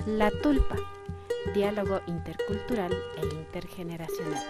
La Tulpa, diálogo intercultural e intergeneracional.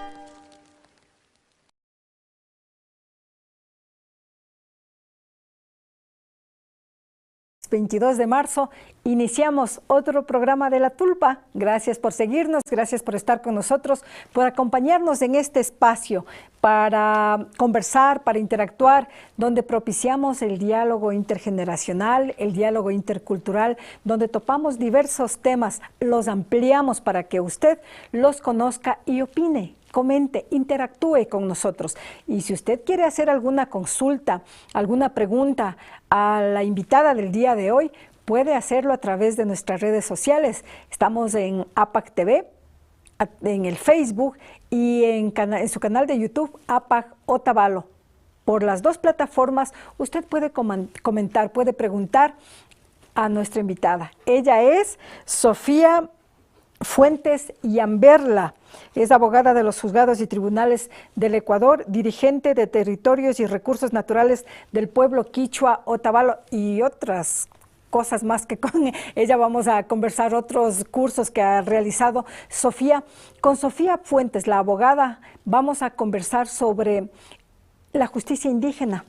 El 22 de marzo iniciamos otro programa de La Tulpa. Gracias por seguirnos, gracias por estar con nosotros, por acompañarnos en este espacio para conversar, para interactuar, donde propiciamos el diálogo intergeneracional, el diálogo intercultural, donde topamos diversos temas, los ampliamos para que usted los conozca y opine, comente, interactúe con nosotros. Y si usted quiere hacer alguna consulta, alguna pregunta a la invitada del día de hoy, puede hacerlo a través de nuestras redes sociales. Estamos en APAC TV, en el Facebook y en su canal de YouTube, APAC Otavalo. Por las dos plataformas usted puede comentar, puede preguntar a nuestra invitada. Ella es Sofía Fuentes Yamberla, es abogada de los juzgados y tribunales del Ecuador, dirigente de Territorios y Recursos Naturales del pueblo quichua Otavalo y otras cosas más que con ella vamos a conversar, otros cursos que ha realizado Sofía. Con Sofía Fuentes, la abogada, vamos a conversar sobre la justicia indígena,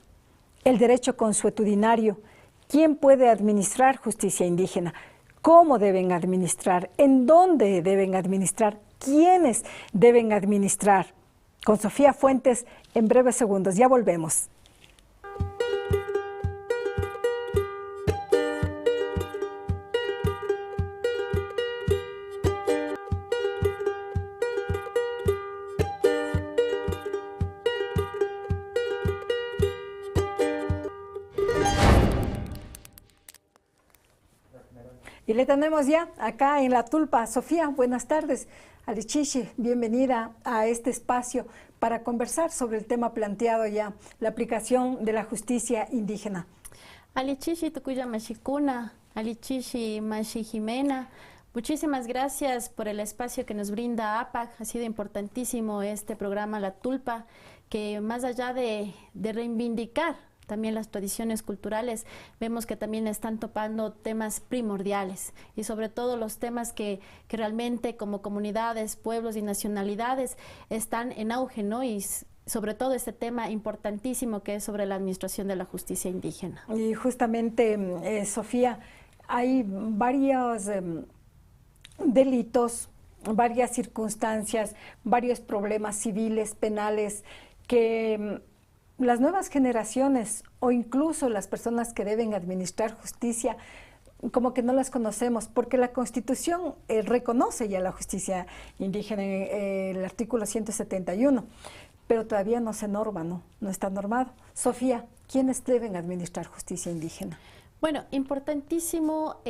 el derecho consuetudinario, quién puede administrar justicia indígena, cómo deben administrar, en dónde deben administrar, quiénes deben administrar. Con Sofía Fuentes en breves segundos, ya volvemos. Y le tenemos ya acá en La Tulpa. Sofía, buenas tardes. Alichishi, bienvenida a este espacio para conversar sobre el tema planteado ya, la aplicación de la justicia indígena. Alichishi tukuya mashikuna, Alichishi mashi Jimena. Muchísimas gracias por el espacio que nos brinda APAC. Ha sido importantísimo este programa La Tulpa, que más allá de reivindicar también las tradiciones culturales, vemos que también están topando temas primordiales y sobre todo los temas que realmente como comunidades, pueblos y nacionalidades están en auge, ¿no? Y sobre todo este tema importantísimo que es sobre la administración de la justicia indígena. Y justamente, Sofía, hay varios delitos, varias circunstancias, varios problemas civiles, penales, que las nuevas generaciones o incluso las personas que deben administrar justicia como que no las conocemos, porque la Constitución reconoce ya la justicia indígena en el artículo 171, pero todavía no se norma, no está normado. Sofía, ¿quiénes deben administrar justicia indígena? Bueno, importantísimo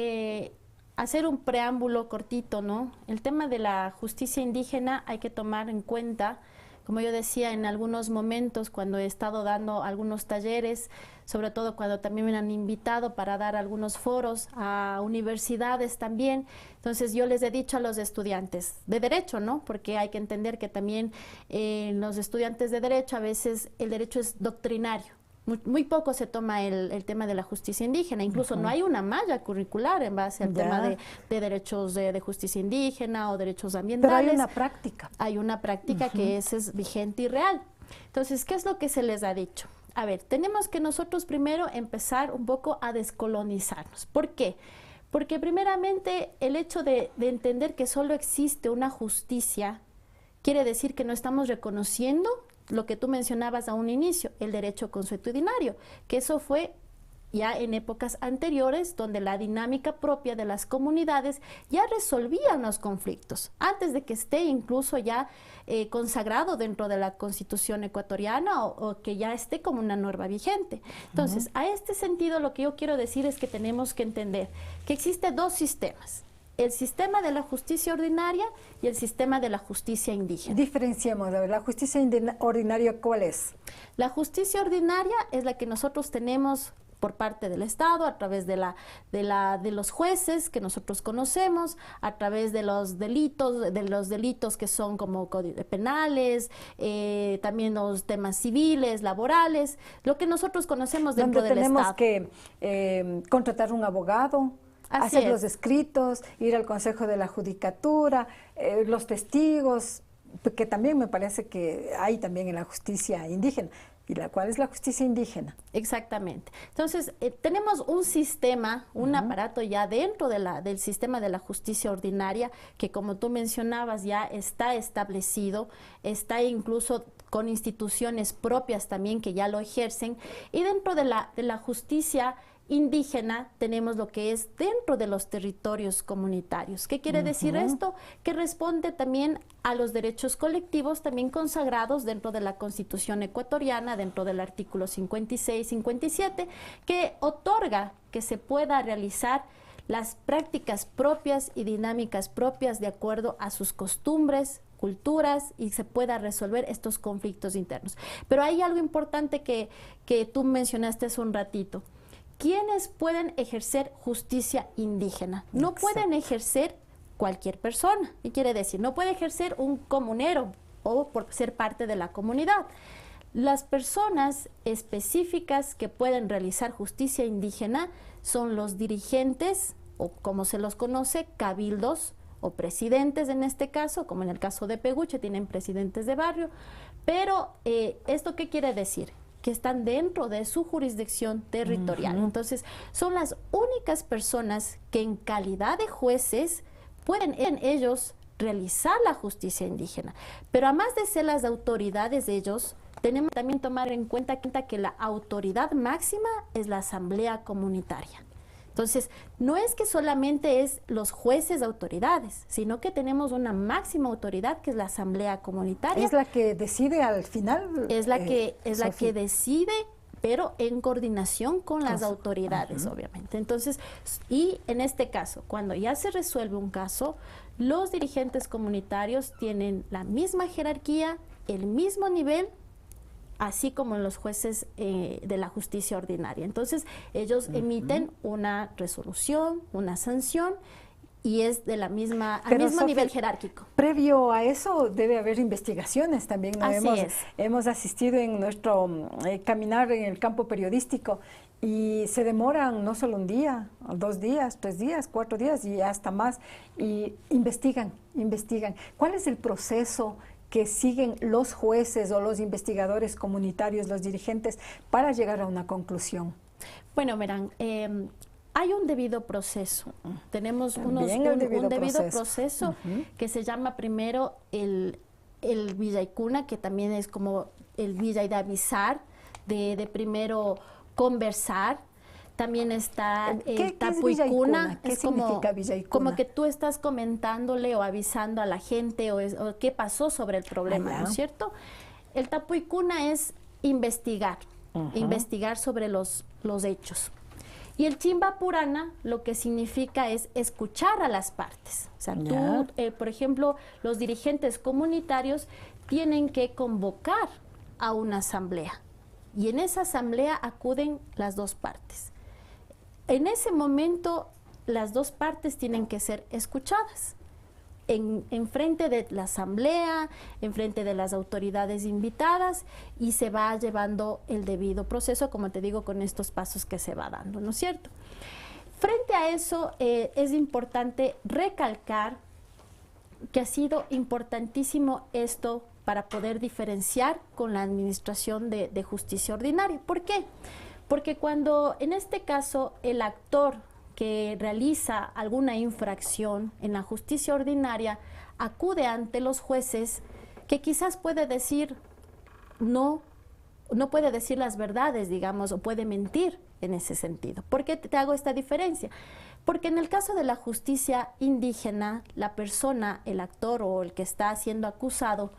hacer un preámbulo cortito, ¿no? El tema de la justicia indígena hay que tomar en cuenta, como yo decía en algunos momentos cuando he estado dando algunos talleres, sobre todo cuando también me han invitado para dar algunos foros a universidades también, entonces yo les he dicho a los estudiantes de derecho, ¿no? Porque hay que entender que también los estudiantes de derecho a veces el derecho es doctrinario. Muy poco se toma el tema de la justicia indígena, incluso no hay una malla curricular en base al tema de derechos de justicia indígena o derechos ambientales. Pero hay una práctica. Hay una práctica que es vigente y real. Entonces, ¿qué es lo que se les ha dicho? A ver, tenemos que nosotros primero empezar un poco a descolonizarnos. ¿Por qué? Porque primeramente el hecho de entender que solo existe una justicia quiere decir que no estamos reconociendo lo que tú mencionabas a un inicio, el derecho consuetudinario, que eso fue ya en épocas anteriores donde la dinámica propia de las comunidades ya resolvían los conflictos, antes de que esté incluso ya consagrado dentro de la Constitución ecuatoriana o que ya esté como una norma vigente. Entonces, a este sentido lo que yo quiero decir es que tenemos que entender que existen dos sistemas: el sistema de la justicia ordinaria y el sistema de la justicia indígena. Diferenciemos, a ver, la justicia ordinaria, ¿cuál es? La justicia ordinaria es la que nosotros tenemos por parte del Estado, a través de los jueces que nosotros conocemos, a través de los delitos que son como penales, también los temas civiles, laborales, lo que nosotros conocemos dentro del Estado. Donde tenemos que contratar un abogado, Así hacer es. los escritos, ir al Consejo de la Judicatura, los testigos, que también me parece que hay también en la justicia indígena. ¿Y cuál es la justicia indígena? Exactamente. Entonces, tenemos un sistema, un aparato ya dentro del sistema de la justicia ordinaria, que como tú mencionabas ya está establecido, está incluso con instituciones propias también que ya lo ejercen, y dentro de la justicia indígena tenemos lo que es dentro de los territorios comunitarios. ¿Qué quiere decir esto? Que responde también a los derechos colectivos también consagrados dentro de la Constitución ecuatoriana, dentro del artículo 56, 57, que otorga que se pueda realizar las prácticas propias y dinámicas propias de acuerdo a sus costumbres, culturas, y se pueda resolver estos conflictos internos. Pero hay algo importante que tú mencionaste hace un ratito. ¿Quiénes pueden ejercer justicia indígena? No pueden ejercer cualquier persona. ¿Qué quiere decir? No puede ejercer un comunero o por ser parte de la comunidad. Las personas específicas que pueden realizar justicia indígena son los dirigentes, o como se los conoce, cabildos o presidentes en este caso, como en el caso de Peguche, tienen presidentes de barrio. Pero, ¿esto qué quiere decir? Que están dentro de su jurisdicción territorial. Entonces, son las únicas personas que en calidad de jueces pueden ellos realizar la justicia indígena. Pero además de ser las autoridades de ellos, tenemos también tomar en cuenta que la autoridad máxima es la asamblea comunitaria. Entonces, no es que solamente es los jueces autoridades, sino que tenemos una máxima autoridad que es la asamblea comunitaria. Es la que decide al final. Es la que decide, pero en coordinación con las autoridades, obviamente. Entonces, y en este caso, cuando ya se resuelve un caso, los dirigentes comunitarios tienen la misma jerarquía, el mismo nivel, así como los jueces de la justicia ordinaria. Entonces, ellos emiten una resolución, una sanción, y es de la misma, al mismo nivel jerárquico. Previo a eso debe haber investigaciones también, ¿no? Hemos asistido en nuestro caminar en el campo periodístico, y se demoran no solo un día, 2 días, 3 días, 4 días y hasta más, y investigan. ¿Cuál es el proceso que siguen los jueces o los investigadores comunitarios, los dirigentes, para llegar a una conclusión? Bueno, verán, hay un debido proceso. Tenemos un debido proceso que se llama primero el villaicuna, que también es como el villay de avisar, de primero conversar. También está el tapuicuna. ¿Qué significa villaicuna? Como que tú estás comentándole o avisando a la gente o qué pasó sobre el problema, ¿no es cierto? El tapuicuna es investigar, investigar sobre los hechos. Y el chimbapurana lo que significa es escuchar a las partes. O sea, tú, por ejemplo, los dirigentes comunitarios tienen que convocar a una asamblea. Y en esa asamblea acuden las dos partes. En ese momento, las dos partes tienen que ser escuchadas en frente de la asamblea, en frente de las autoridades invitadas, y se va llevando el debido proceso, como te digo, con estos pasos que se va dando, ¿no es cierto? Frente a eso, es importante recalcar que ha sido importantísimo esto para poder diferenciar con la administración de justicia ordinaria. ¿Por qué? Porque cuando, en este caso, el actor que realiza alguna infracción en la justicia ordinaria acude ante los jueces, que quizás puede decir no puede decir las verdades, digamos, o puede mentir en ese sentido. ¿Por qué te hago esta diferencia? Porque en el caso de la justicia indígena, la persona, el actor o el que está siendo acusado,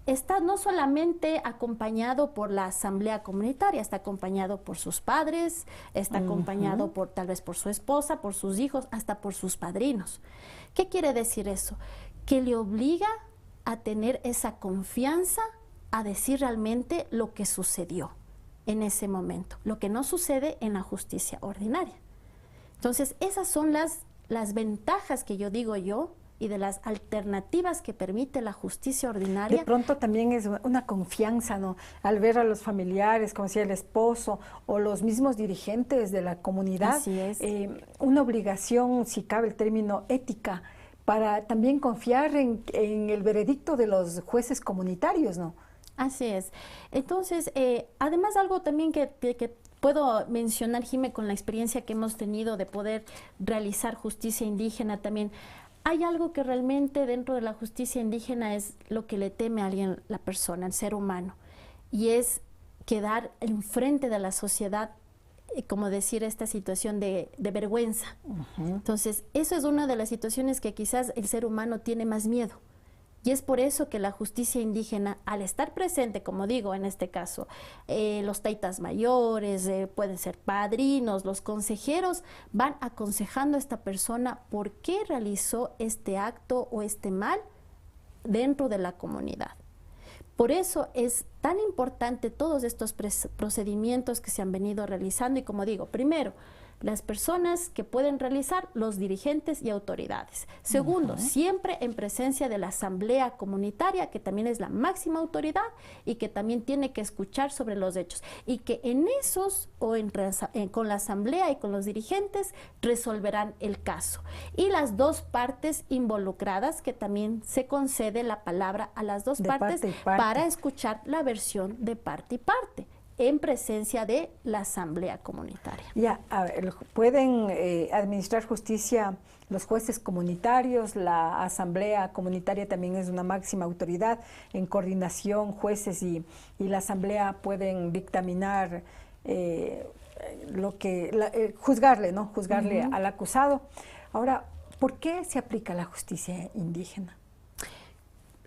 está no solamente acompañado por la asamblea comunitaria, está acompañado por sus padres, está acompañado tal vez por su esposa, por sus hijos, hasta por sus padrinos. ¿Qué quiere decir eso? Que le obliga a tener esa confianza, a decir realmente lo que sucedió en ese momento, lo que no sucede en la justicia ordinaria. Entonces, esas son las ventajas que yo digo y de las alternativas que permite la justicia ordinaria. De pronto también es una confianza, ¿no? Al ver a los familiares, como decía el esposo, o los mismos dirigentes de la comunidad, Así es. Una obligación, si cabe el término, ética, para también confiar en el veredicto de los jueces comunitarios, ¿no? Así es. Entonces, además algo también que puedo mencionar, Jime, con la experiencia que hemos tenido de poder realizar justicia indígena también, hay algo que realmente dentro de la justicia indígena es lo que le teme a alguien, la persona, el ser humano, y es quedar enfrente de la sociedad, como decir, esta situación de vergüenza. Entonces, eso es una de las situaciones que quizás el ser humano tiene más miedo. Y es por eso que la justicia indígena, al estar presente, como digo, en este caso, los taitas mayores, pueden ser padrinos, los consejeros, van aconsejando a esta persona por qué realizó este acto o este mal dentro de la comunidad. Por eso es tan importante todos estos procedimientos que se han venido realizando y, como digo, primero, las personas que pueden realizar, los dirigentes y autoridades. Segundo, siempre en presencia de la asamblea comunitaria, que también es la máxima autoridad y que también tiene que escuchar sobre los hechos. Y que en esos, con la asamblea y con los dirigentes, resolverán el caso. Y las dos partes involucradas, que también se concede la palabra a las dos partes para escuchar la versión de parte y parte, en presencia de la asamblea comunitaria. Ya, a ver, pueden administrar justicia los jueces comunitarios, la asamblea comunitaria también es una máxima autoridad en coordinación, jueces y la asamblea pueden dictaminar juzgarle, ¿no? Juzgarle al acusado. Ahora, ¿por qué se aplica la justicia indígena?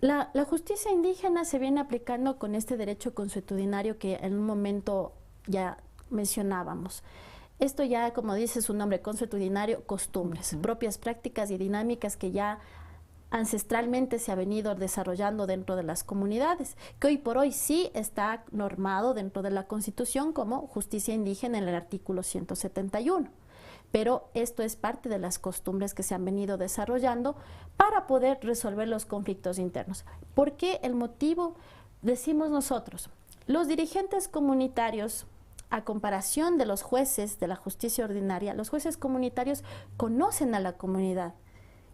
La justicia indígena se viene aplicando con este derecho consuetudinario que en un momento ya mencionábamos. Esto ya, como dice su nombre, consuetudinario, costumbres, propias prácticas y dinámicas que ya ancestralmente se ha venido desarrollando dentro de las comunidades, que hoy por hoy sí está normado dentro de la Constitución como justicia indígena en el artículo 171. Pero esto es parte de las costumbres que se han venido desarrollando para poder resolver los conflictos internos. ¿Por qué el motivo? Decimos nosotros, los dirigentes comunitarios, a comparación de los jueces de la justicia ordinaria, los jueces comunitarios conocen a la comunidad.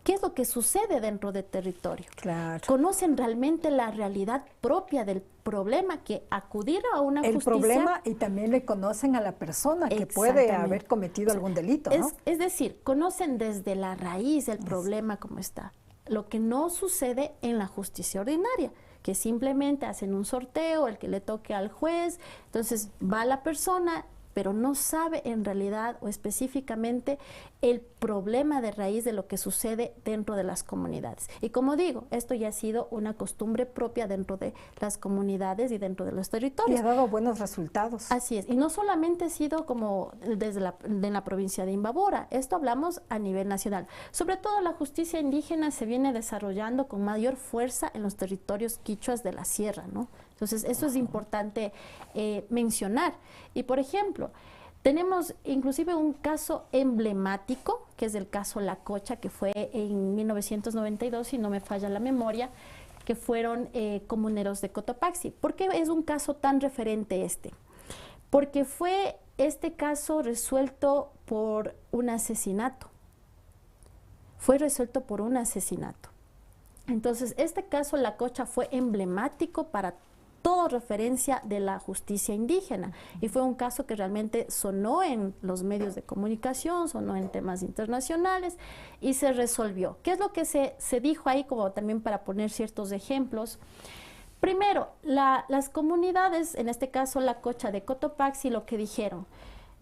¿Qué es lo que sucede dentro del territorio? Claro. Conocen realmente la realidad propia del problema, que acudir a una justicia... El problema, y también le conocen a la persona que puede haber cometido algún delito, ¿no? Es decir, conocen desde la raíz el problema como está. Lo que no sucede en la justicia ordinaria, que simplemente hacen un sorteo, el que le toque al juez, entonces va la persona, pero no sabe en realidad o específicamente el problema de raíz de lo que sucede dentro de las comunidades. Y como digo, esto ya ha sido una costumbre propia dentro de las comunidades y dentro de los territorios. Y ha dado buenos resultados. Así es, y no solamente ha sido como desde la provincia de Imbabura, esto hablamos a nivel nacional. Sobre todo la justicia indígena se viene desarrollando con mayor fuerza en los territorios quichuas de la sierra, ¿no? Entonces, eso es importante mencionar. Y, por ejemplo, tenemos inclusive un caso emblemático, que es el caso La Cocha, que fue en 1992, si no me falla la memoria, que fueron comuneros de Cotopaxi. ¿Por qué es un caso tan referente este? Porque fue este caso resuelto por un asesinato. Fue resuelto por un asesinato. Entonces, este caso La Cocha fue emblemático para toda referencia de la justicia indígena y fue un caso que realmente sonó en los medios de comunicación, sonó en temas internacionales y se resolvió. ¿Qué es lo que se dijo ahí, como también para poner ciertos ejemplos? Primero, las comunidades, en este caso La Cocha de Cotopaxi, lo que dijeron,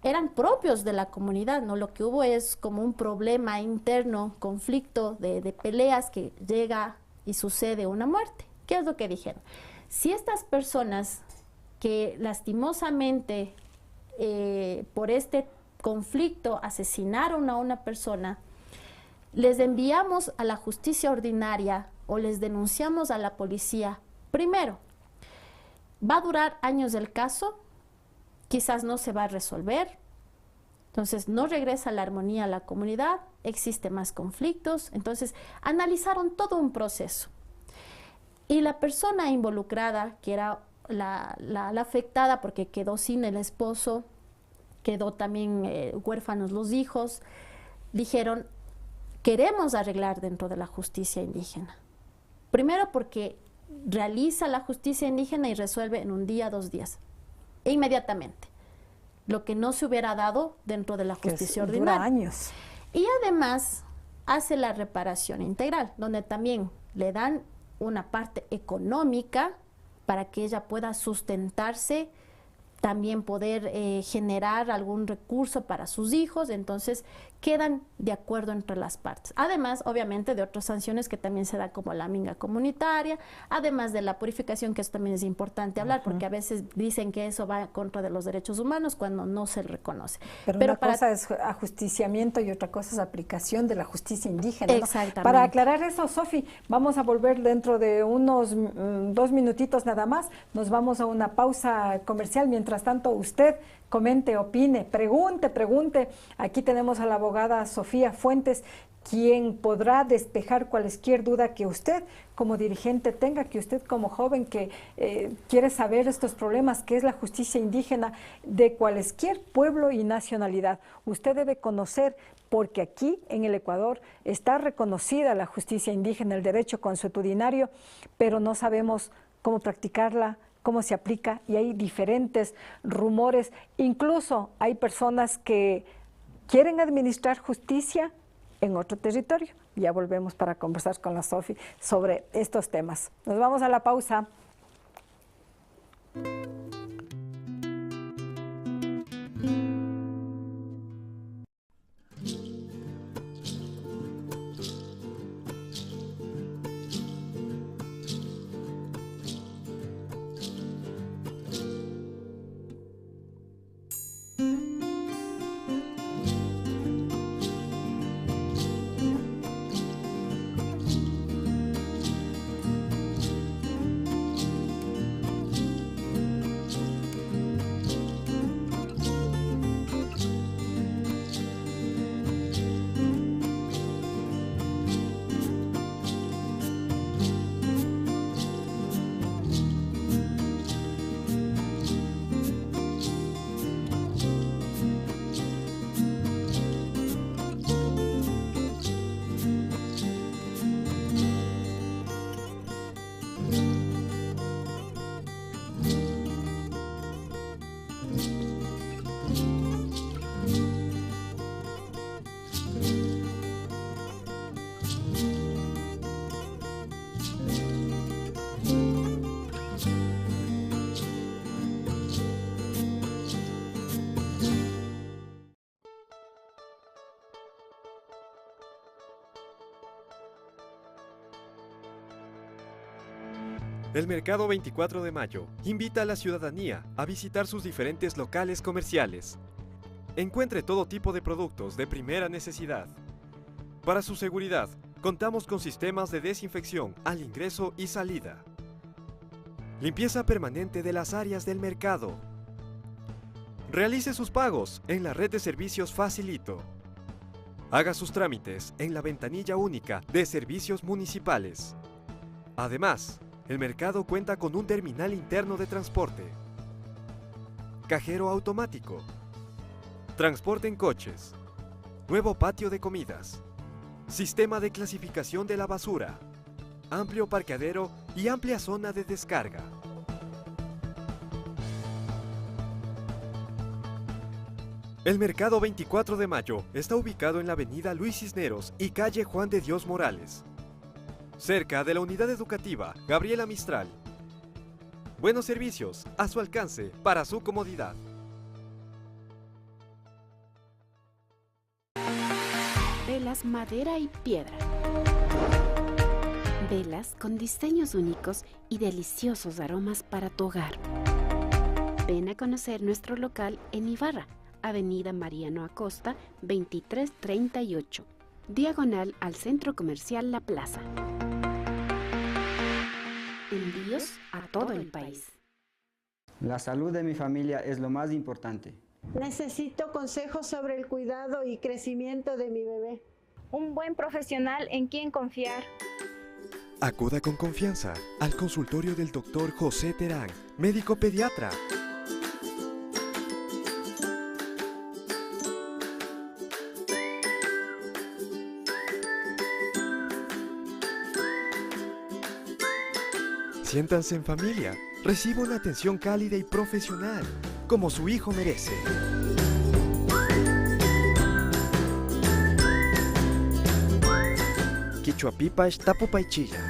eran propios de la comunidad, ¿no? Lo que hubo es como un problema interno, conflicto de peleas que llega y sucede una muerte. ¿Qué es lo que dijeron? Si estas personas que lastimosamente por este conflicto asesinaron a una persona, les enviamos a la justicia ordinaria o les denunciamos a la policía, primero, va a durar años el caso, quizás no se va a resolver, entonces no regresa la armonía a la comunidad, existe más conflictos. Entonces, analizaron todo un proceso. Y la persona involucrada, que era la afectada porque quedó sin el esposo, quedó también huérfanos los hijos, dijeron, queremos arreglar dentro de la justicia indígena. Primero porque realiza la justicia indígena y resuelve en un día, 2 días, e inmediatamente, lo que no se hubiera dado dentro de la justicia ordinaria. Dura años. Y además hace la reparación integral, donde también le dan una parte económica para que ella pueda sustentarse, también poder generar algún recurso para sus hijos. Entonces quedan de acuerdo entre las partes. Además, obviamente, de otras sanciones que también se da, como la minga comunitaria, además de la purificación, que eso también es importante hablar, porque a veces dicen que eso va en contra de los derechos humanos cuando no se reconoce. Pero una cosa es ajusticiamiento y otra cosa es aplicación de la justicia indígena, ¿no? Exactamente. Para aclarar eso, Sofi, vamos a volver dentro de unos 2 minutitos nada más. Nos vamos a una pausa comercial. Mientras tanto, usted comente, opine, pregunte. Aquí tenemos a la abogada Sofía Fuentes, quien podrá despejar cualquier duda que usted como dirigente tenga, que usted como joven que quiere saber estos problemas, que es la justicia indígena de cualquier pueblo y nacionalidad. Usted debe conocer, porque aquí en el Ecuador está reconocida la justicia indígena, el derecho consuetudinario, pero no sabemos cómo practicarla, cómo se aplica, y hay diferentes rumores. Incluso hay personas que quieren administrar justicia en otro territorio. Ya volvemos para conversar con la Sofi sobre estos temas. Nos vamos a la pausa. El Mercado 24 de Mayo invita a la ciudadanía a visitar sus diferentes locales comerciales. Encuentre todo tipo de productos de primera necesidad. Para su seguridad, contamos con sistemas de desinfección al ingreso y salida. Limpieza permanente de las áreas del mercado. Realice sus pagos en la red de servicios Facilito. Haga sus trámites en la ventanilla única de servicios municipales. Además, el mercado cuenta con un terminal interno de transporte, cajero automático, transporte en coches, nuevo patio de comidas, sistema de clasificación de la basura, amplio parqueadero y amplia zona de descarga. El Mercado 24 de Mayo está ubicado en la avenida Luis Cisneros y calle Juan de Dios Morales, cerca de la unidad educativa Gabriela Mistral. Buenos servicios a su alcance para su comodidad. Velas, madera y piedra. Velas con diseños únicos y deliciosos aromas para tu hogar. Ven a conocer nuestro local en Ibarra, Avenida Mariano Acosta, 2338, diagonal al Centro Comercial La Plaza. Envíos a todo el país. La salud de mi familia es lo más importante. Necesito consejos sobre el cuidado y crecimiento de mi bebé. un buen profesional en quien confiar. Acuda con confianza al consultorio del Dr. José Terán, médico pediatra. Siéntanse en familia, reciba una atención cálida y profesional, como su hijo merece. Quichuapipash Tapupaychilla.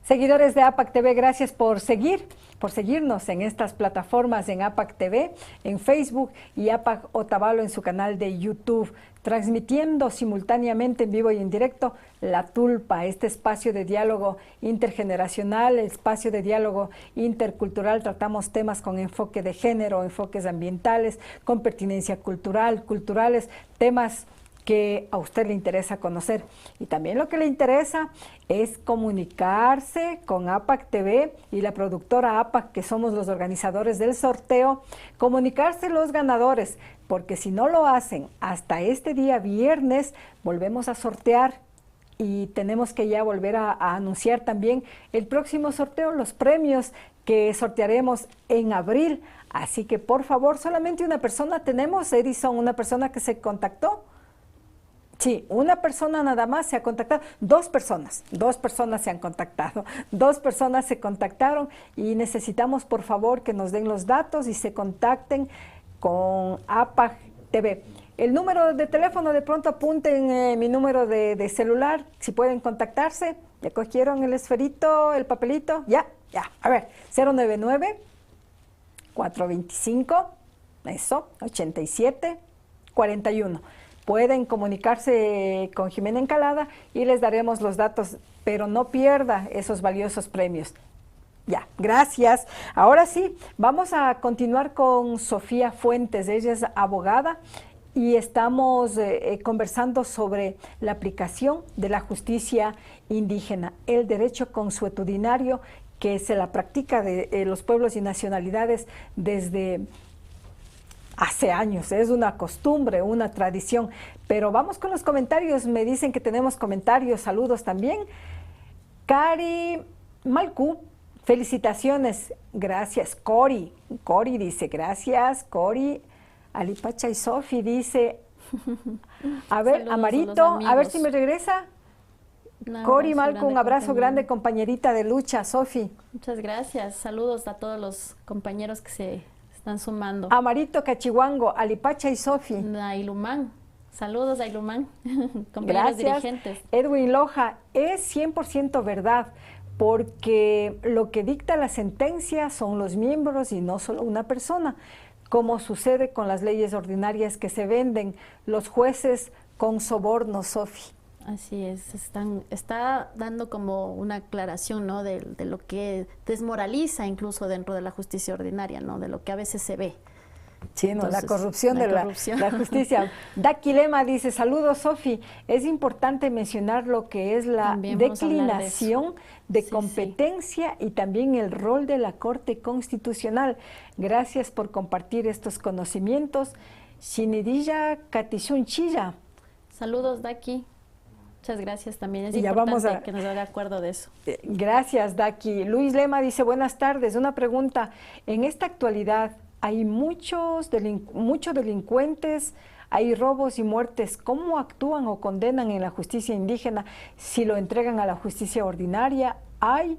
Seguidores de APAC TV, gracias por seguirnos en estas plataformas, en APAC TV, en Facebook y APAC Otavalo en su canal de YouTube, transmitiendo simultáneamente en vivo y en directo La Tulpa, este espacio de diálogo intergeneracional, espacio de diálogo intercultural. Tratamos temas con enfoque de género, enfoques ambientales, con pertinencia culturales, temas que a usted le interesa conocer. Y también lo que le interesa es comunicarse con APAC TV y la productora APAC, que somos los organizadores del sorteo, comunicarse los ganadores, porque si no lo hacen hasta este día viernes, volvemos a sortear y tenemos que ya volver a anunciar también el próximo sorteo, los premios que sortearemos en abril. Así que por favor, solamente una persona tenemos, Edison, una persona que se contactó. Sí, una persona nada más se ha contactado, dos personas se han contactado, 2 personas se contactaron y necesitamos por favor que nos den los datos y se contacten con APAC TV. El número de teléfono, de pronto apunten mi número de celular, si pueden contactarse. ¿Ya cogieron el esferito, el papelito? Ya, a ver, 099-425, eso, 87-41. Pueden comunicarse con Jimena Encalada y les daremos los datos, pero no pierda esos valiosos premios. Ya, gracias. Ahora sí, vamos a continuar con Sofía Fuentes. Ella es abogada y estamos conversando sobre la aplicación de la justicia indígena, el derecho consuetudinario que se la practica de los pueblos y nacionalidades desde hace años. Es una costumbre, una tradición. Pero vamos con los comentarios. Me dicen que tenemos comentarios, saludos también. Cari Malcu, felicitaciones. Gracias. Cori dice, gracias. Cori, Alipacha y Sofi dice, a ver, saludos, Amarito, a ver si me regresa. Cori Malcu, un abrazo grande, compañerita de lucha, Sofi. Muchas gracias. Saludos a todos los compañeros que se están sumando. Amarito Cachihuango, Alipacha y Sofi. Ailumán. Saludos, Ailumán. Compañeros dirigentes. Edwin Loja, es 100% verdad, porque lo que dicta la sentencia son los miembros y no solo una persona, como sucede con las leyes ordinarias que se venden los jueces con soborno, Sofi. Así es, está dando como una aclaración, ¿no? De lo que desmoraliza incluso dentro de la justicia ordinaria, ¿no? De lo que a veces se ve. Sí, no, Entonces, la corrupción de corrupción. la justicia. Daki Lema dice, saludos Sofi, es importante mencionar lo que es la También vamos a hablar de eso. declinación de Sí, competencia y también el rol de la Corte Constitucional. Gracias por compartir estos conocimientos. Shinidilla Katishunchilla. Saludos, Daki. Muchas gracias también. Es Ya importante vamos a- que nos haga acuerdo de eso. Gracias, Daki. Luis Lema dice, buenas tardes. Una pregunta. En esta actualidad hay muchos delincuentes, hay robos y muertes. ¿Cómo actúan o condenan en la justicia indígena si lo entregan a la justicia ordinaria? ¿Hay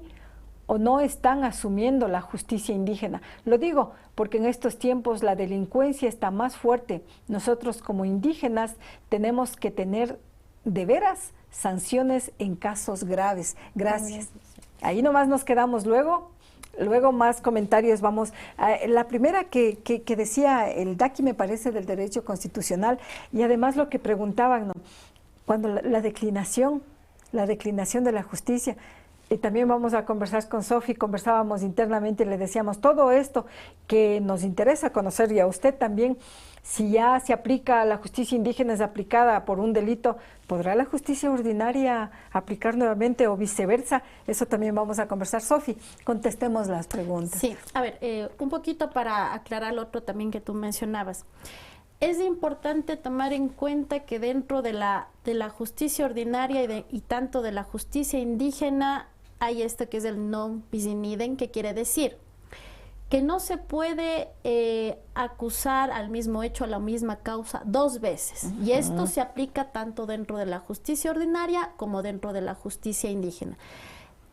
o no están asumiendo la justicia indígena? Lo digo porque en estos tiempos la delincuencia está más fuerte. Nosotros como indígenas tenemos que tener de veras sanciones en casos graves. Gracias. Ahí nomás nos quedamos. Luego más comentarios vamos. La primera que decía el Daki me parece del derecho constitucional y además lo que preguntaban, ¿no? Cuando la declinación de la justicia. Y también vamos a conversar con Sofi, conversábamos internamente y le decíamos todo esto que nos interesa conocer y a usted también, si ya se aplica la justicia indígena es aplicada por un delito, ¿podrá la justicia ordinaria aplicar nuevamente o viceversa? Eso también vamos a conversar. Sofi, contestemos las preguntas. Sí, a ver, un poquito para aclarar lo otro también que tú mencionabas. Es importante tomar en cuenta que dentro de la justicia ordinaria y tanto de la justicia indígena hay esto que es el non bis in idem, que quiere decir que no se puede acusar al mismo hecho, a la misma causa dos veces. Y esto se aplica tanto dentro de la justicia ordinaria como dentro de la justicia indígena.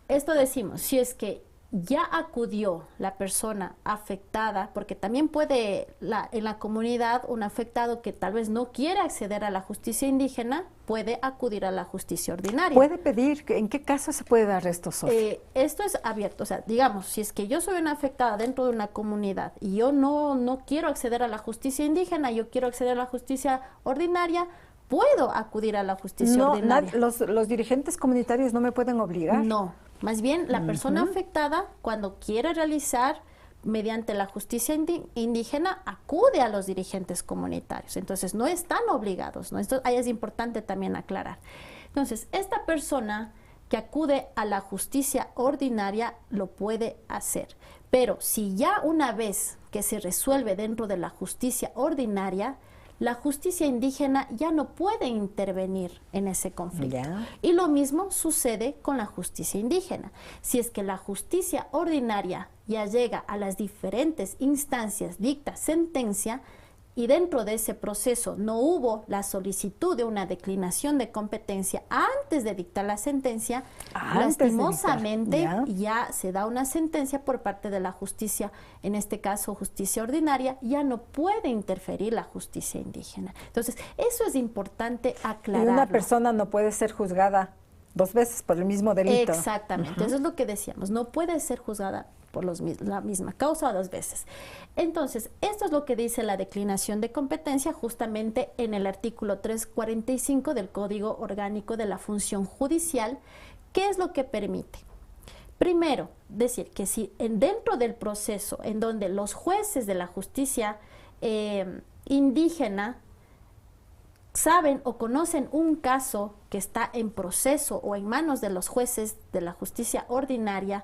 Esto decimos, si es que ya acudió la persona afectada, porque también puede en la comunidad un afectado que tal vez no quiere acceder a la justicia indígena, puede acudir a la justicia ordinaria. ¿Puede pedir? ¿En qué caso se puede dar esto, Sofi? Esto es abierto, o sea, digamos, si es que yo soy una afectada dentro de una comunidad y yo no quiero acceder a la justicia indígena, yo quiero acceder a la justicia ordinaria, puedo acudir a la justicia ordinaria. Los dirigentes comunitarios no me pueden obligar. No, más bien la persona afectada, cuando quiere realizar mediante la justicia indígena, acude a los dirigentes comunitarios. Entonces, no están obligados, ¿no? Esto ahí es importante también aclarar. Entonces, esta persona que acude a la justicia ordinaria lo puede hacer. Pero si ya una vez que se resuelve dentro de la justicia ordinaria, la justicia indígena ya no puede intervenir en ese conflicto. Ya. Y lo mismo sucede con la justicia indígena. Si es que la justicia ordinaria ya llega a las diferentes instancias, dicta sentencia, y dentro de ese proceso no hubo la solicitud de una declinación de competencia antes de dictar la sentencia, lastimosamente ya se da una sentencia por parte de la justicia, en este caso justicia ordinaria, ya no puede interferir la justicia indígena. Entonces, eso es importante aclararlo. Y una persona no puede ser juzgada dos veces por el mismo delito. Exactamente, eso es lo que decíamos, no puede ser juzgada por la misma causa dos veces. Entonces, esto es lo que dice la declinación de competencia justamente en el artículo 345 del Código Orgánico de la Función Judicial. ¿Qué es lo que permite? Primero, decir que si dentro del proceso en donde los jueces de la justicia indígena saben o conocen un caso que está en proceso o en manos de los jueces de la justicia ordinaria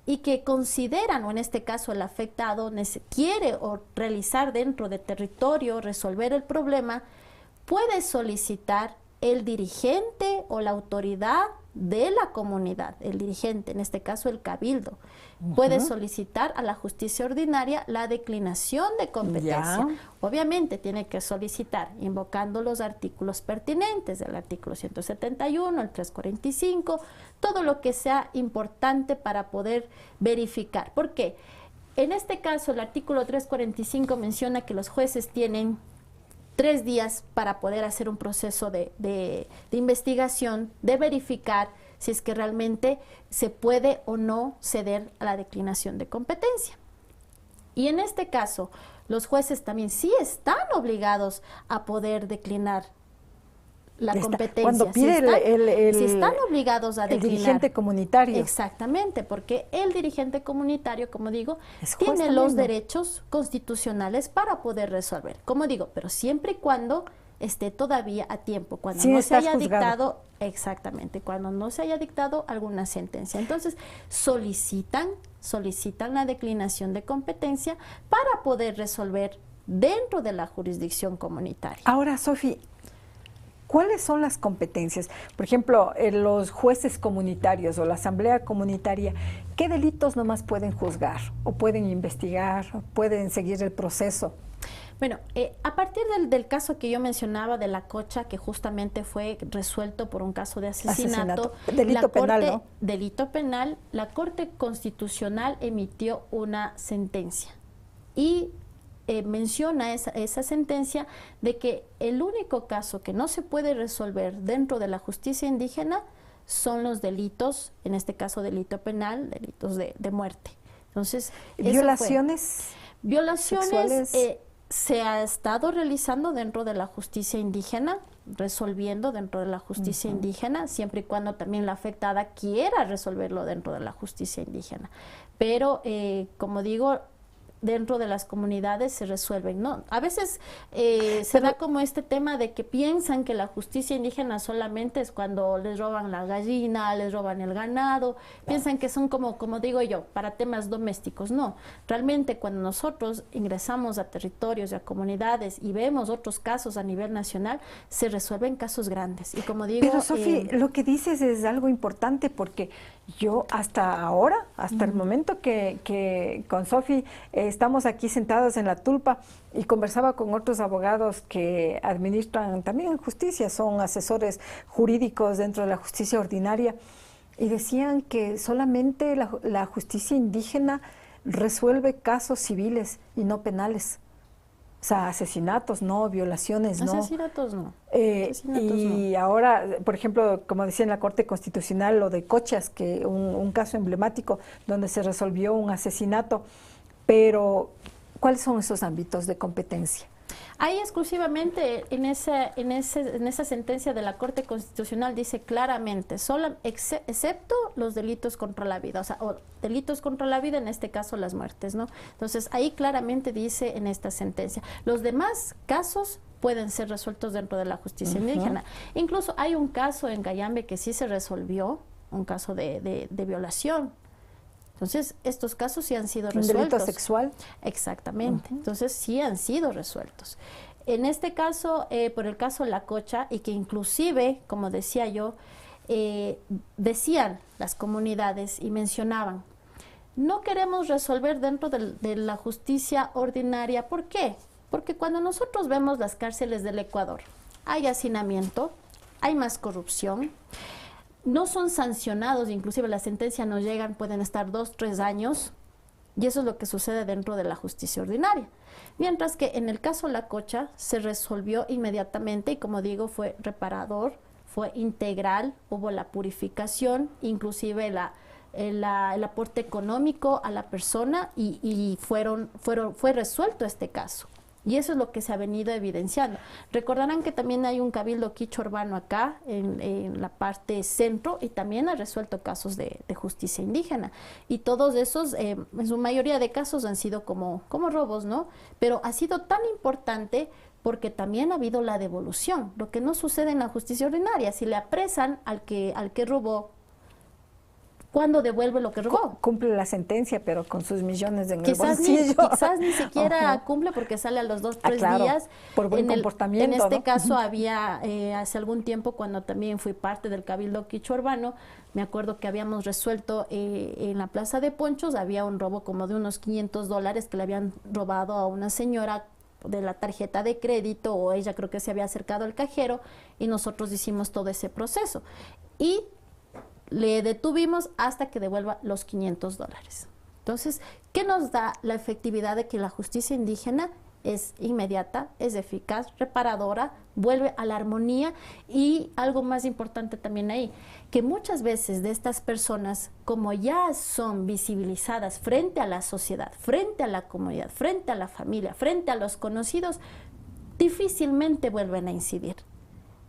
y que consideran, o en este caso el afectado quiere o realizar dentro de territorio, resolver el problema, puede solicitar el dirigente o la autoridad de la comunidad, el dirigente, en este caso el cabildo, puede solicitar a la justicia ordinaria la declinación de competencia. Obviamente tiene que solicitar invocando los artículos pertinentes del artículo 171, el 345, todo lo que sea importante para poder verificar. ¿Por qué? En este caso el artículo 345 menciona que los jueces tienen 3 días para poder hacer un proceso de investigación, de verificar si es que realmente se puede o no ceder a la declinación de competencia. Y en este caso, los jueces también sí están obligados a poder declinar la competencia. Cuando pide si están obligados a declinar. El dirigente comunitario. Exactamente, porque el dirigente comunitario, como digo, Es tiene juez los también, ¿no? derechos constitucionales para poder resolver. Como digo, pero siempre y cuando esté todavía a tiempo, cuando Sin no se estar haya juzgado. dictado, exactamente, cuando no se haya dictado alguna sentencia. Entonces, solicitan la declinación de competencia para poder resolver dentro de la jurisdicción comunitaria. Ahora, Sofi, ¿cuáles son las competencias? Por ejemplo, los jueces comunitarios o la asamblea comunitaria, ¿qué delitos nomás pueden juzgar o pueden investigar, o pueden seguir el proceso? Bueno, a partir del caso que yo mencionaba de la Cocha, que justamente fue resuelto por un caso de asesinato. Delito penal, ¿no? Delito penal, la Corte Constitucional emitió una sentencia y menciona esa sentencia de que el único caso que no se puede resolver dentro de la justicia indígena son los delitos, en este caso delito penal, delitos de muerte. Entonces, ¿Violaciones? Violaciones sexuales. se ha estado realizando dentro de la justicia indígena, resolviendo dentro de la justicia indígena, siempre y cuando también la afectada quiera resolverlo dentro de la justicia indígena. Pero, como digo, dentro de las comunidades se resuelven, ¿no? A veces se da como este tema de que piensan que la justicia indígena solamente es cuando les roban la gallina, les roban el ganado, piensan que son como digo yo, para temas domésticos. No, realmente cuando nosotros ingresamos a territorios y a comunidades y vemos otros casos a nivel nacional, se resuelven casos grandes. Y como digo... Pero, Sofi, lo que dices es algo importante porque yo hasta ahora, hasta el momento que con Sofi estamos aquí sentados en la Tulpa y conversaba con otros abogados que administran también justicia, son asesores jurídicos dentro de la justicia ordinaria, y decían que solamente la justicia indígena resuelve casos civiles y no penales. O sea, asesinatos no, violaciones no. Asesinatos no. Y ahora, por ejemplo, como decía en la Corte Constitucional, lo de Cochas, que un caso emblemático donde se resolvió un asesinato, pero ¿cuáles son esos ámbitos de competencia? Ahí exclusivamente en esa sentencia de la Corte Constitucional dice claramente, excepto los delitos contra la vida, o delitos contra la vida, en este caso las muertes, ¿no? Entonces ahí claramente dice en esta sentencia, los demás casos pueden ser resueltos dentro de la justicia indígena. Incluso hay un caso en Cayambe que sí se resolvió, un caso de violación. Entonces, estos casos sí han sido resueltos. ¿Un delito sexual? Exactamente. Entonces, sí han sido resueltos. En este caso, por el caso La Cocha, y que inclusive, como decía yo, decían las comunidades y mencionaban, no queremos resolver dentro de la justicia ordinaria. ¿Por qué? Porque cuando nosotros vemos las cárceles del Ecuador, hay hacinamiento, hay más corrupción, no son sancionados, inclusive la sentencia no llegan, pueden estar 2, 3 años, y eso es lo que sucede dentro de la justicia ordinaria. Mientras que en el caso La Cocha se resolvió inmediatamente y, como digo, fue reparador, fue integral, hubo la purificación, inclusive el aporte económico a la persona y fue resuelto este caso. Y eso es lo que se ha venido evidenciando. Recordarán que también hay un cabildo quicho urbano acá, en la parte centro, y también ha resuelto casos de justicia indígena. Y todos esos, en su mayoría de casos, han sido como robos, ¿no? Pero ha sido tan importante porque también ha habido la devolución, lo que no sucede en la justicia ordinaria. Si le apresan al que robó, ¿cuándo devuelve lo que robó? Cumple la sentencia, pero con sus millones en el bolsillo. Quizás ni siquiera cumple porque sale a los 2, 3 días. Por buen comportamiento. En este ¿no? caso había, hace algún tiempo, cuando también fui parte del Cabildo Quicho Urbano, me acuerdo que habíamos resuelto en la Plaza de Ponchos, había un robo como de unos $500 que le habían robado a una señora de la tarjeta de crédito, o ella creo que se había acercado al cajero, y nosotros hicimos todo ese proceso. Y le detuvimos hasta que devuelva los $500. Entonces, ¿qué nos da la efectividad de que la justicia indígena es inmediata, es eficaz, reparadora, vuelve a la armonía? Y algo más importante también ahí, que muchas veces de estas personas, como ya son visibilizadas frente a la sociedad, frente a la comunidad, frente a la familia, frente a los conocidos, difícilmente vuelven a incidir.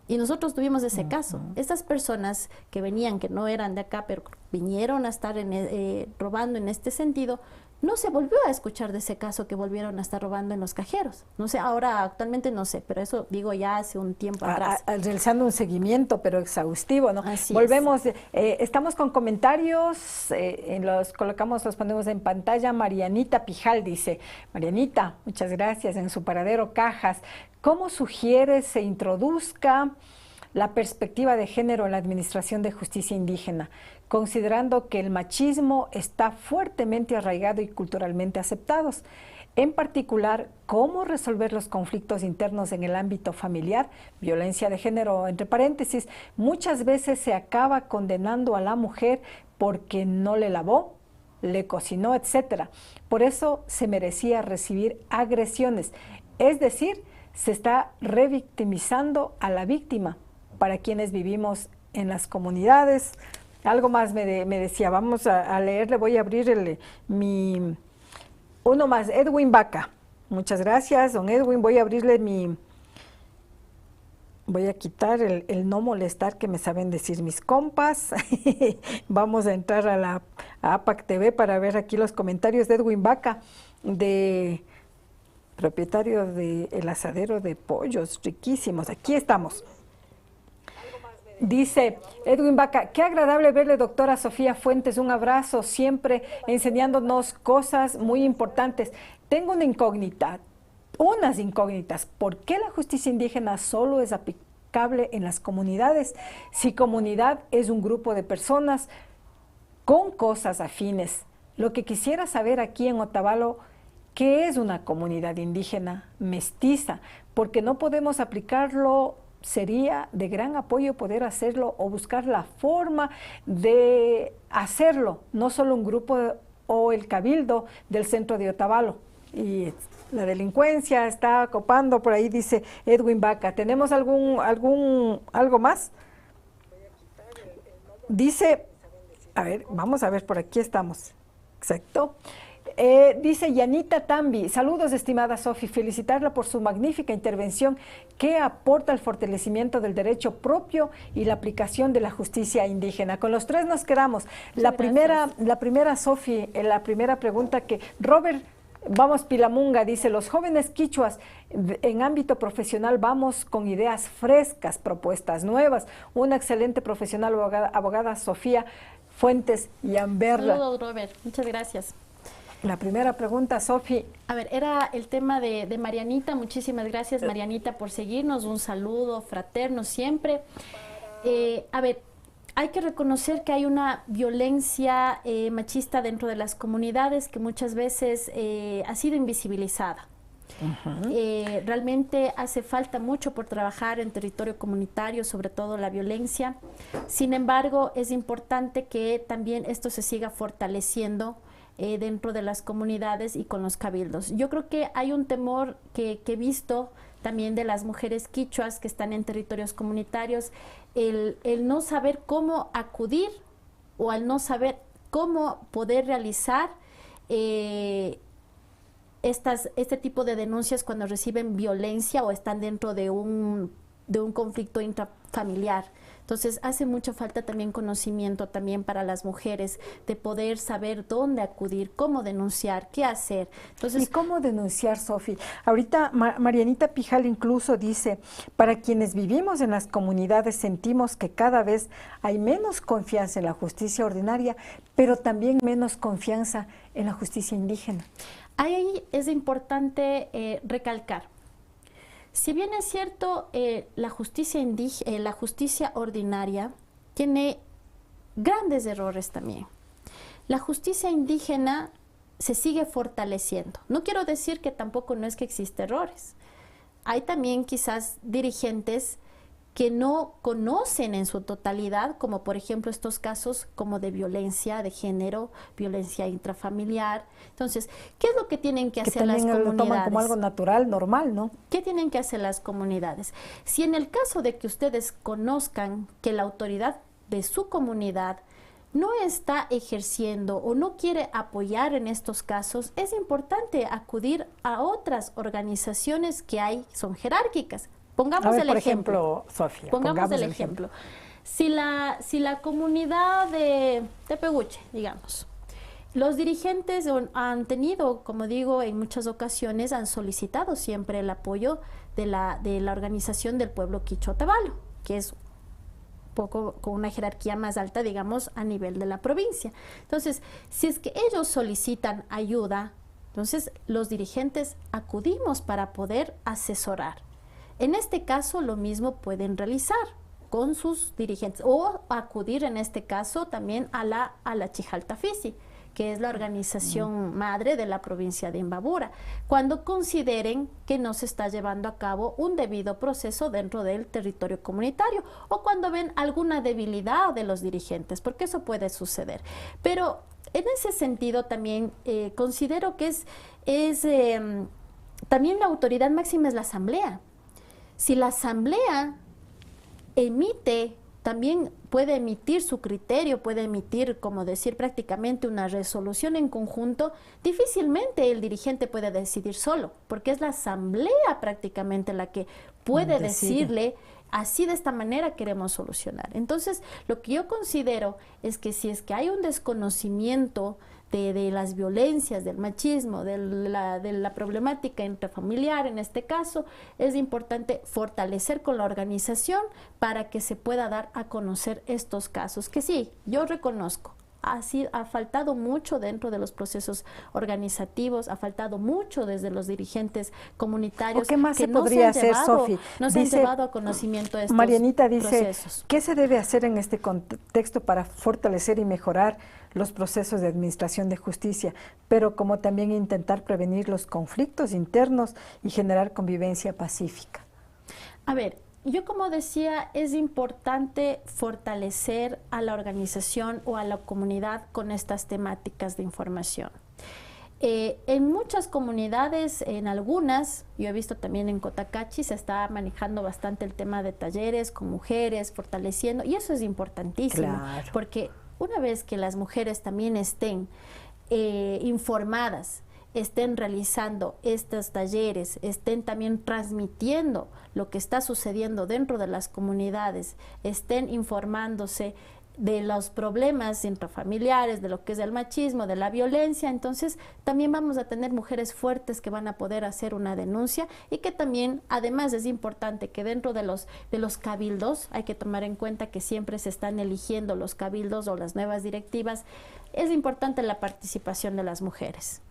Y nosotros tuvimos ese caso. Estas personas que venían, que no eran de acá, pero vinieron a estar robando en este sentido, no se volvió a escuchar de ese caso que volvieron a estar robando en los cajeros. No sé, ahora actualmente no sé, pero eso digo ya hace un tiempo atrás. Realizando un seguimiento, pero exhaustivo, ¿no? Así Volvemos, estamos con comentarios, los ponemos en pantalla. Marianita Pijal dice, Marianita, muchas gracias, en su paradero Cajas, ¿cómo sugiere se introduzca la perspectiva de género en la Administración de Justicia Indígena, considerando que el machismo está fuertemente arraigado y culturalmente aceptado? En particular, cómo resolver los conflictos internos en el ámbito familiar, violencia de género, entre paréntesis, muchas veces se acaba condenando a la mujer porque no le lavó, le cocinó, etcétera. Por eso se merecía recibir agresiones, es decir, se está revictimizando a la víctima para quienes vivimos en las comunidades. Algo más me decía, vamos a leerle, voy a abrir uno más, Edwin Vaca. Muchas gracias, don Edwin, voy a abrirle voy a quitar el no molestar que me saben decir mis compas. Vamos a entrar a APAC TV para ver aquí los comentarios de Edwin Vaca, propietario del asadero de pollos riquísimos. Aquí estamos. Dice Edwin Vaca, qué agradable verle, doctora Sofía Fuentes, un abrazo, siempre enseñándonos cosas muy importantes. Tengo unas incógnitas. ¿Por qué la justicia indígena solo es aplicable en las comunidades? Si comunidad es un grupo de personas con cosas afines. Lo que quisiera saber aquí en Otavalo, ¿qué es una comunidad indígena mestiza? Porque no podemos aplicarlo. Sería de gran apoyo poder hacerlo o buscar la forma de hacerlo, no solo un grupo o el cabildo del centro de Otavalo. Y la delincuencia está copando por ahí, dice Edwin Vaca. ¿Tenemos algo más? Dice, a ver, vamos a ver, por aquí estamos. Exacto. Dice Yanita Tambi, saludos estimada Sofi, felicitarla por su magnífica intervención que aporta el fortalecimiento del derecho propio y la aplicación de la justicia indígena. Con los tres nos quedamos. La primera Sofi, la primera pregunta que Robert Pilamunga dice, los jóvenes quichuas en ámbito profesional vamos con ideas frescas, propuestas nuevas. Una excelente profesional abogada Sofía Fuentes Yamberra. Saludos, Robert, muchas gracias. La primera pregunta, Sofi. A ver, era el tema de Marianita. Muchísimas gracias, Marianita, por seguirnos. Un saludo fraterno siempre. A ver, hay que reconocer que hay una violencia machista dentro de las comunidades que muchas veces ha sido invisibilizada. Realmente hace falta mucho por trabajar en territorio comunitario, sobre todo la violencia. Sin embargo, es importante que también esto se siga fortaleciendo dentro de las comunidades y con los cabildos. Yo creo que hay un temor que he visto también de las mujeres quichuas que están en territorios comunitarios, el no saber cómo acudir o al no saber cómo poder realizar este tipo de denuncias cuando reciben violencia o están dentro de un conflicto intrafamiliar. Entonces hace mucha falta también conocimiento también para las mujeres de poder saber dónde acudir, cómo denunciar, qué hacer. Entonces, ¿y cómo denunciar, Sofi? Ahorita Marianita Pijal incluso dice, para quienes vivimos en las comunidades sentimos que cada vez hay menos confianza en la justicia ordinaria, pero también menos confianza en la justicia indígena. Ahí es importante recalcar. Si bien es cierto, la justicia ordinaria tiene grandes errores también. La justicia indígena se sigue fortaleciendo. No quiero decir que tampoco no es que existen errores. Hay también quizás dirigentes que no conocen en su totalidad, como por ejemplo estos casos como de violencia de género, violencia intrafamiliar. Entonces, ¿qué es lo que tienen que hacer las comunidades? Lo toman como algo natural, normal, ¿no? ¿Qué tienen que hacer las comunidades? Si en el caso de que ustedes conozcan que la autoridad de su comunidad no está ejerciendo o no quiere apoyar en estos casos, es importante acudir a otras organizaciones que son jerárquicas. Pongamos A ver, el por ejemplo, Sofía. pongamos el ejemplo. Si la comunidad de Tepehuche, digamos, los dirigentes han tenido, como digo, en muchas ocasiones han solicitado siempre el apoyo de la organización del pueblo Quichua Otavalo, que es poco con una jerarquía más alta, digamos, a nivel de la provincia. Entonces, si es que ellos solicitan ayuda, entonces los dirigentes acudimos para poder asesorar. En este caso, lo mismo pueden realizar con sus dirigentes o acudir en este caso también a la Chijaltafisi, que es la organización madre de la provincia de Imbabura, cuando consideren que no se está llevando a cabo un debido proceso dentro del territorio comunitario o cuando ven alguna debilidad de los dirigentes, porque eso puede suceder. Pero en ese sentido también considero que también la autoridad máxima es la asamblea. Si la asamblea también puede emitir su criterio, puede emitir, como decir, prácticamente una resolución en conjunto, difícilmente el dirigente puede decidir solo, porque es la asamblea prácticamente la que puede decirle, así de esta manera queremos solucionar. Entonces, lo que yo considero es que si es que hay un desconocimiento de las violencias, del machismo, de la problemática intrafamiliar en este caso, es importante fortalecer con la organización para que se pueda dar a conocer estos casos, que sí, yo reconozco, ha faltado mucho dentro de los procesos organizativos, ha faltado mucho desde los dirigentes comunitarios. ¿O qué más que se podría hacer, Sofi? No se han llevado a conocimiento de estos Marianita dice, procesos. ¿qué se debe hacer en este contexto para fortalecer y mejorar los procesos de administración de justicia, pero como también intentar prevenir los conflictos internos y generar convivencia pacífica? A ver, yo como decía, es importante fortalecer a la organización o a la comunidad con estas temáticas de información. En muchas comunidades, en algunas, yo he visto también en Cotacachi, se está manejando bastante el tema de talleres con mujeres, fortaleciendo, y eso es importantísimo, claro, porque una vez que las mujeres también estén informadas, estén realizando estos talleres, estén también transmitiendo lo que está sucediendo dentro de las comunidades, estén informándose de los problemas intrafamiliares, de lo que es el machismo, de la violencia, entonces también vamos a tener mujeres fuertes que van a poder hacer una denuncia y que también, además es importante que dentro de los cabildos, hay que tomar en cuenta que siempre se están eligiendo los cabildos o las nuevas directivas, es importante la participación de las mujeres.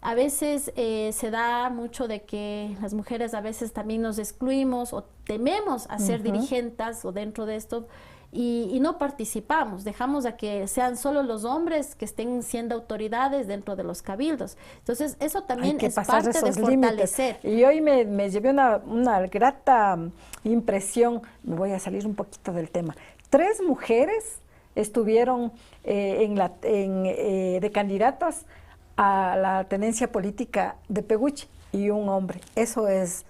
A veces se da mucho de que las mujeres a veces también nos excluimos o tememos a ser dirigentes o dentro de esto y no participamos, dejamos a que sean solo los hombres que estén siendo autoridades dentro de los cabildos. Entonces eso también es parte de fortalecer. Y hoy me llevé una grata impresión, me voy a salir un poquito del tema. 3 mujeres estuvieron de candidatas a la tenencia política de Peguchi y un hombre. Eso es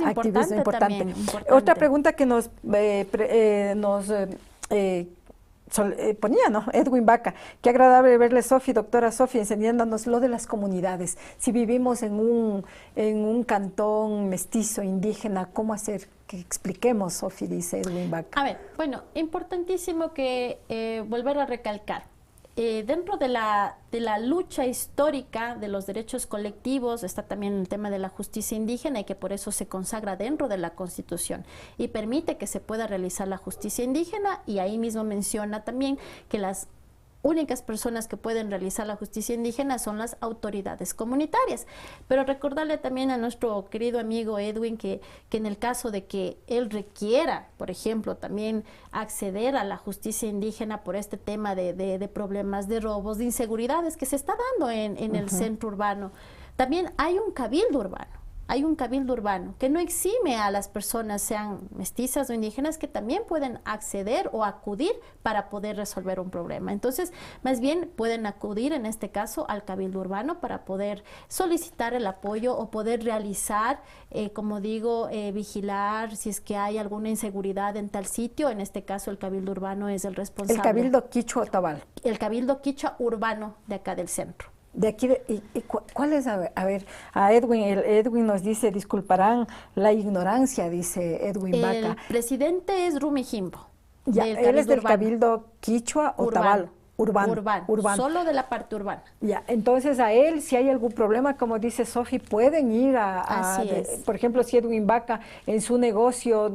importante también. Otra pregunta que nos ponía, ¿no? Edwin Vaca. Qué agradable verle, Sofi, doctora Sofi, enseñándonos lo de las comunidades. Si vivimos en un cantón mestizo, indígena, ¿cómo hacer? Que expliquemos, Sofi, dice Edwin Vaca. A ver, bueno, importantísimo que volver a recalcar. Dentro de la lucha histórica de los derechos colectivos está también el tema de la justicia indígena y que por eso se consagra dentro de la Constitución y permite que se pueda realizar la justicia indígena, y ahí mismo menciona también que las únicas personas que pueden realizar la justicia indígena son las autoridades comunitarias. Pero recordarle también a nuestro querido amigo Edwin que en el caso de que él requiera, por ejemplo, también acceder a la justicia indígena por este tema de problemas de robos, de inseguridades que se está dando en el centro urbano, también hay un cabildo urbano. Hay un cabildo urbano que no exime a las personas, sean mestizas o indígenas, que también pueden acceder o acudir para poder resolver un problema. Entonces, más bien pueden acudir en este caso al cabildo urbano para poder solicitar el apoyo o poder realizar, como digo, vigilar si es que hay alguna inseguridad en tal sitio. En este caso, el cabildo urbano es el responsable. El cabildo Quichua Otavalo. El cabildo Quichua urbano de acá del centro. De aquí, ¿cuál es? A ver, a Edwin nos dice, disculparán la ignorancia, dice Edwin Vaca. El presidente es Rumi Jimbo. Ya, él es del Cabildo Quichua o Tabalo. Urbano. Solo de la parte urbana. Ya, entonces a él, si hay algún problema, como dice Sofi, pueden ir por ejemplo, si Edwin Vaca en su negocio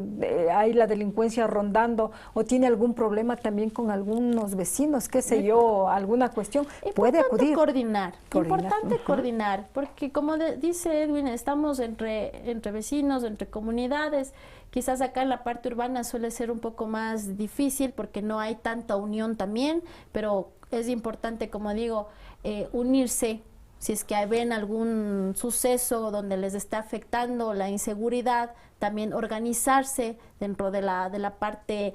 hay la delincuencia rondando o tiene algún problema también con algunos vecinos, qué sé yo, alguna cuestión, puede acudir. Importante coordinar, porque como dice Edwin, estamos entre vecinos, entre comunidades. Quizás acá en la parte urbana suele ser un poco más difícil porque no hay tanta unión también, pero es importante, como digo, unirse si es que ven algún suceso donde les está afectando la inseguridad, también organizarse dentro de la parte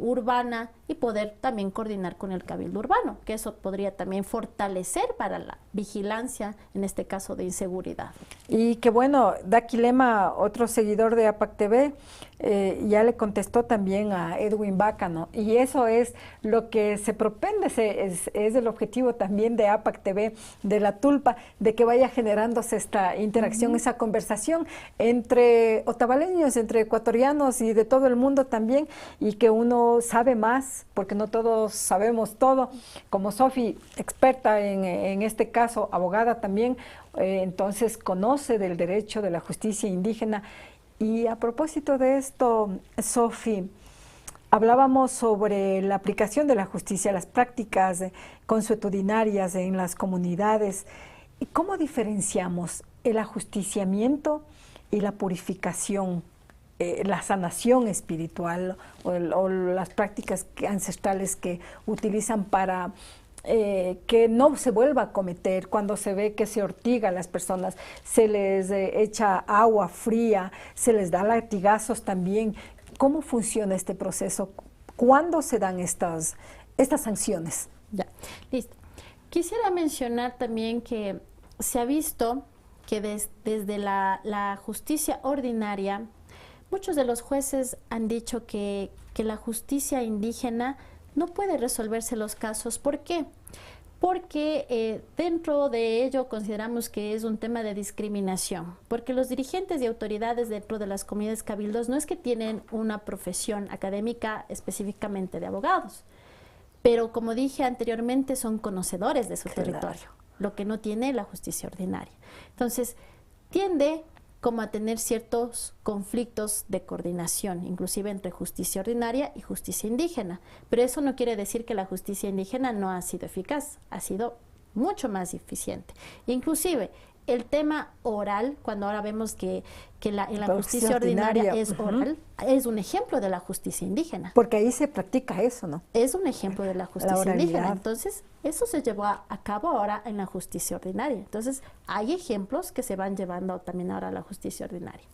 urbana y poder también coordinar con el Cabildo Urbano, que eso podría también fortalecer para la vigilancia, en este caso de inseguridad. Y que bueno, Daki Lema, otro seguidor de APAC TV, ya le contestó también a Edwin Vaca, ¿no? Y eso es lo que se propende, es el objetivo también de APAC TV, de la Tulpa, de que vaya generándose esta interacción, esa conversación entre otavaleños, entre ecuatorianos y de todo el mundo también, y que uno sabe más, porque no todos sabemos todo, como Sofi, experta en este caso, abogada también, entonces conoce del derecho de la justicia indígena. Y a propósito de esto, Sofi, hablábamos sobre la aplicación de la justicia, las prácticas consuetudinarias en las comunidades. ¿Y cómo diferenciamos el ajusticiamiento y la purificación, la sanación espiritual o las prácticas ancestrales que utilizan para que no se vuelva a cometer cuando se ve que se ortiga a las personas, se les echa agua fría, se les da latigazos también? ¿Cómo funciona este proceso? ¿Cuándo se dan estas sanciones? Ya, listo. Quisiera mencionar también que se ha visto que desde la justicia ordinaria, muchos de los jueces han dicho que la justicia indígena no puede resolverse los casos. ¿Por qué? Porque dentro de ello consideramos que es un tema de discriminación, porque los dirigentes y autoridades dentro de las comunidades cabildos no es que tienen una profesión académica específicamente de abogados, pero como dije anteriormente son conocedores de su territorio, lo que no tiene la justicia ordinaria. Entonces, tiende como a tener ciertos conflictos de coordinación, inclusive entre justicia ordinaria y justicia indígena. Pero eso no quiere decir que la justicia indígena no ha sido eficaz, ha sido mucho más eficiente. Inclusive, el tema oral, cuando ahora vemos que en la justicia ordinaria es oral, es un ejemplo de la justicia indígena. Porque ahí se practica eso, ¿no? Es un ejemplo de la justicia indígena. Entonces, eso se llevó a cabo ahora en la justicia ordinaria. Entonces, hay ejemplos que se van llevando también ahora a la justicia ordinaria.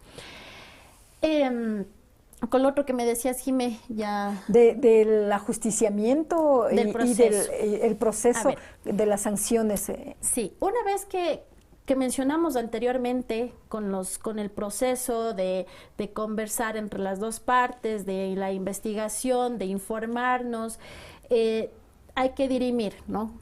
Con lo otro que me decías, Jimé, ya... Del ajusticiamiento y del proceso ver, de las sanciones. Sí, una vez que mencionamos anteriormente con el proceso de conversar entre las dos partes, de la investigación, de informarnos, hay que dirimir, ¿no?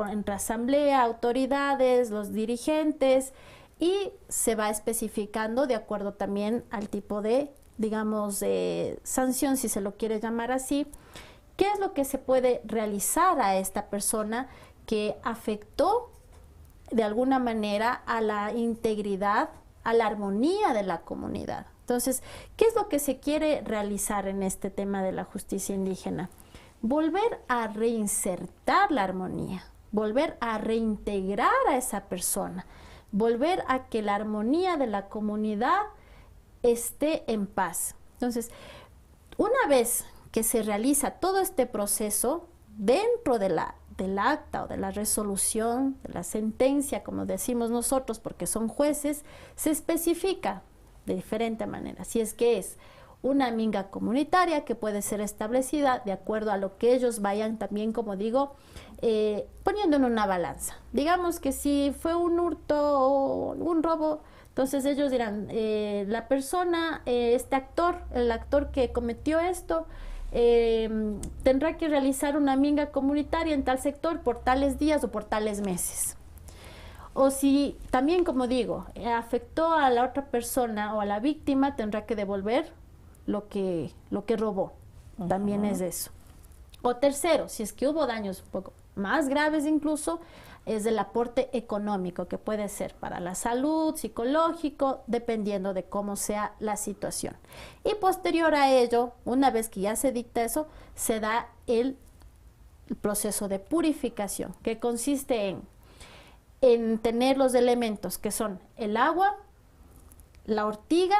Entre asamblea, autoridades, los dirigentes, y se va especificando de acuerdo también al tipo de, digamos, sanción, si se lo quiere llamar así, qué es lo que se puede realizar a esta persona que afectó de alguna manera a la integridad, a la armonía de la comunidad. Entonces, ¿qué es lo que se quiere realizar en este tema de la justicia indígena? Volver a reinsertar la armonía, volver a reintegrar a esa persona, volver a que la armonía de la comunidad esté en paz. Entonces, una vez que se realiza todo este proceso dentro del acta o de la resolución, de la sentencia, como decimos nosotros, porque son jueces, se especifica de diferente manera. Si es que es una minga comunitaria que puede ser establecida de acuerdo a lo que ellos vayan también, como digo, poniendo en una balanza. Digamos que si fue un hurto o un robo, entonces ellos dirán, la persona, el actor que cometió esto, tendrá que realizar una minga comunitaria en tal sector por tales días o por tales meses. O si también, como digo, afectó a la otra persona o a la víctima, tendrá que devolver lo que robó. También es eso. O tercero, si es que hubo daños un poco más graves incluso, es el aporte económico, que puede ser para la salud, psicológico, dependiendo de cómo sea la situación. Y posterior a ello, una vez que ya se dicta eso, se da el proceso de purificación, que consiste en tener los elementos que son el agua, la ortiga.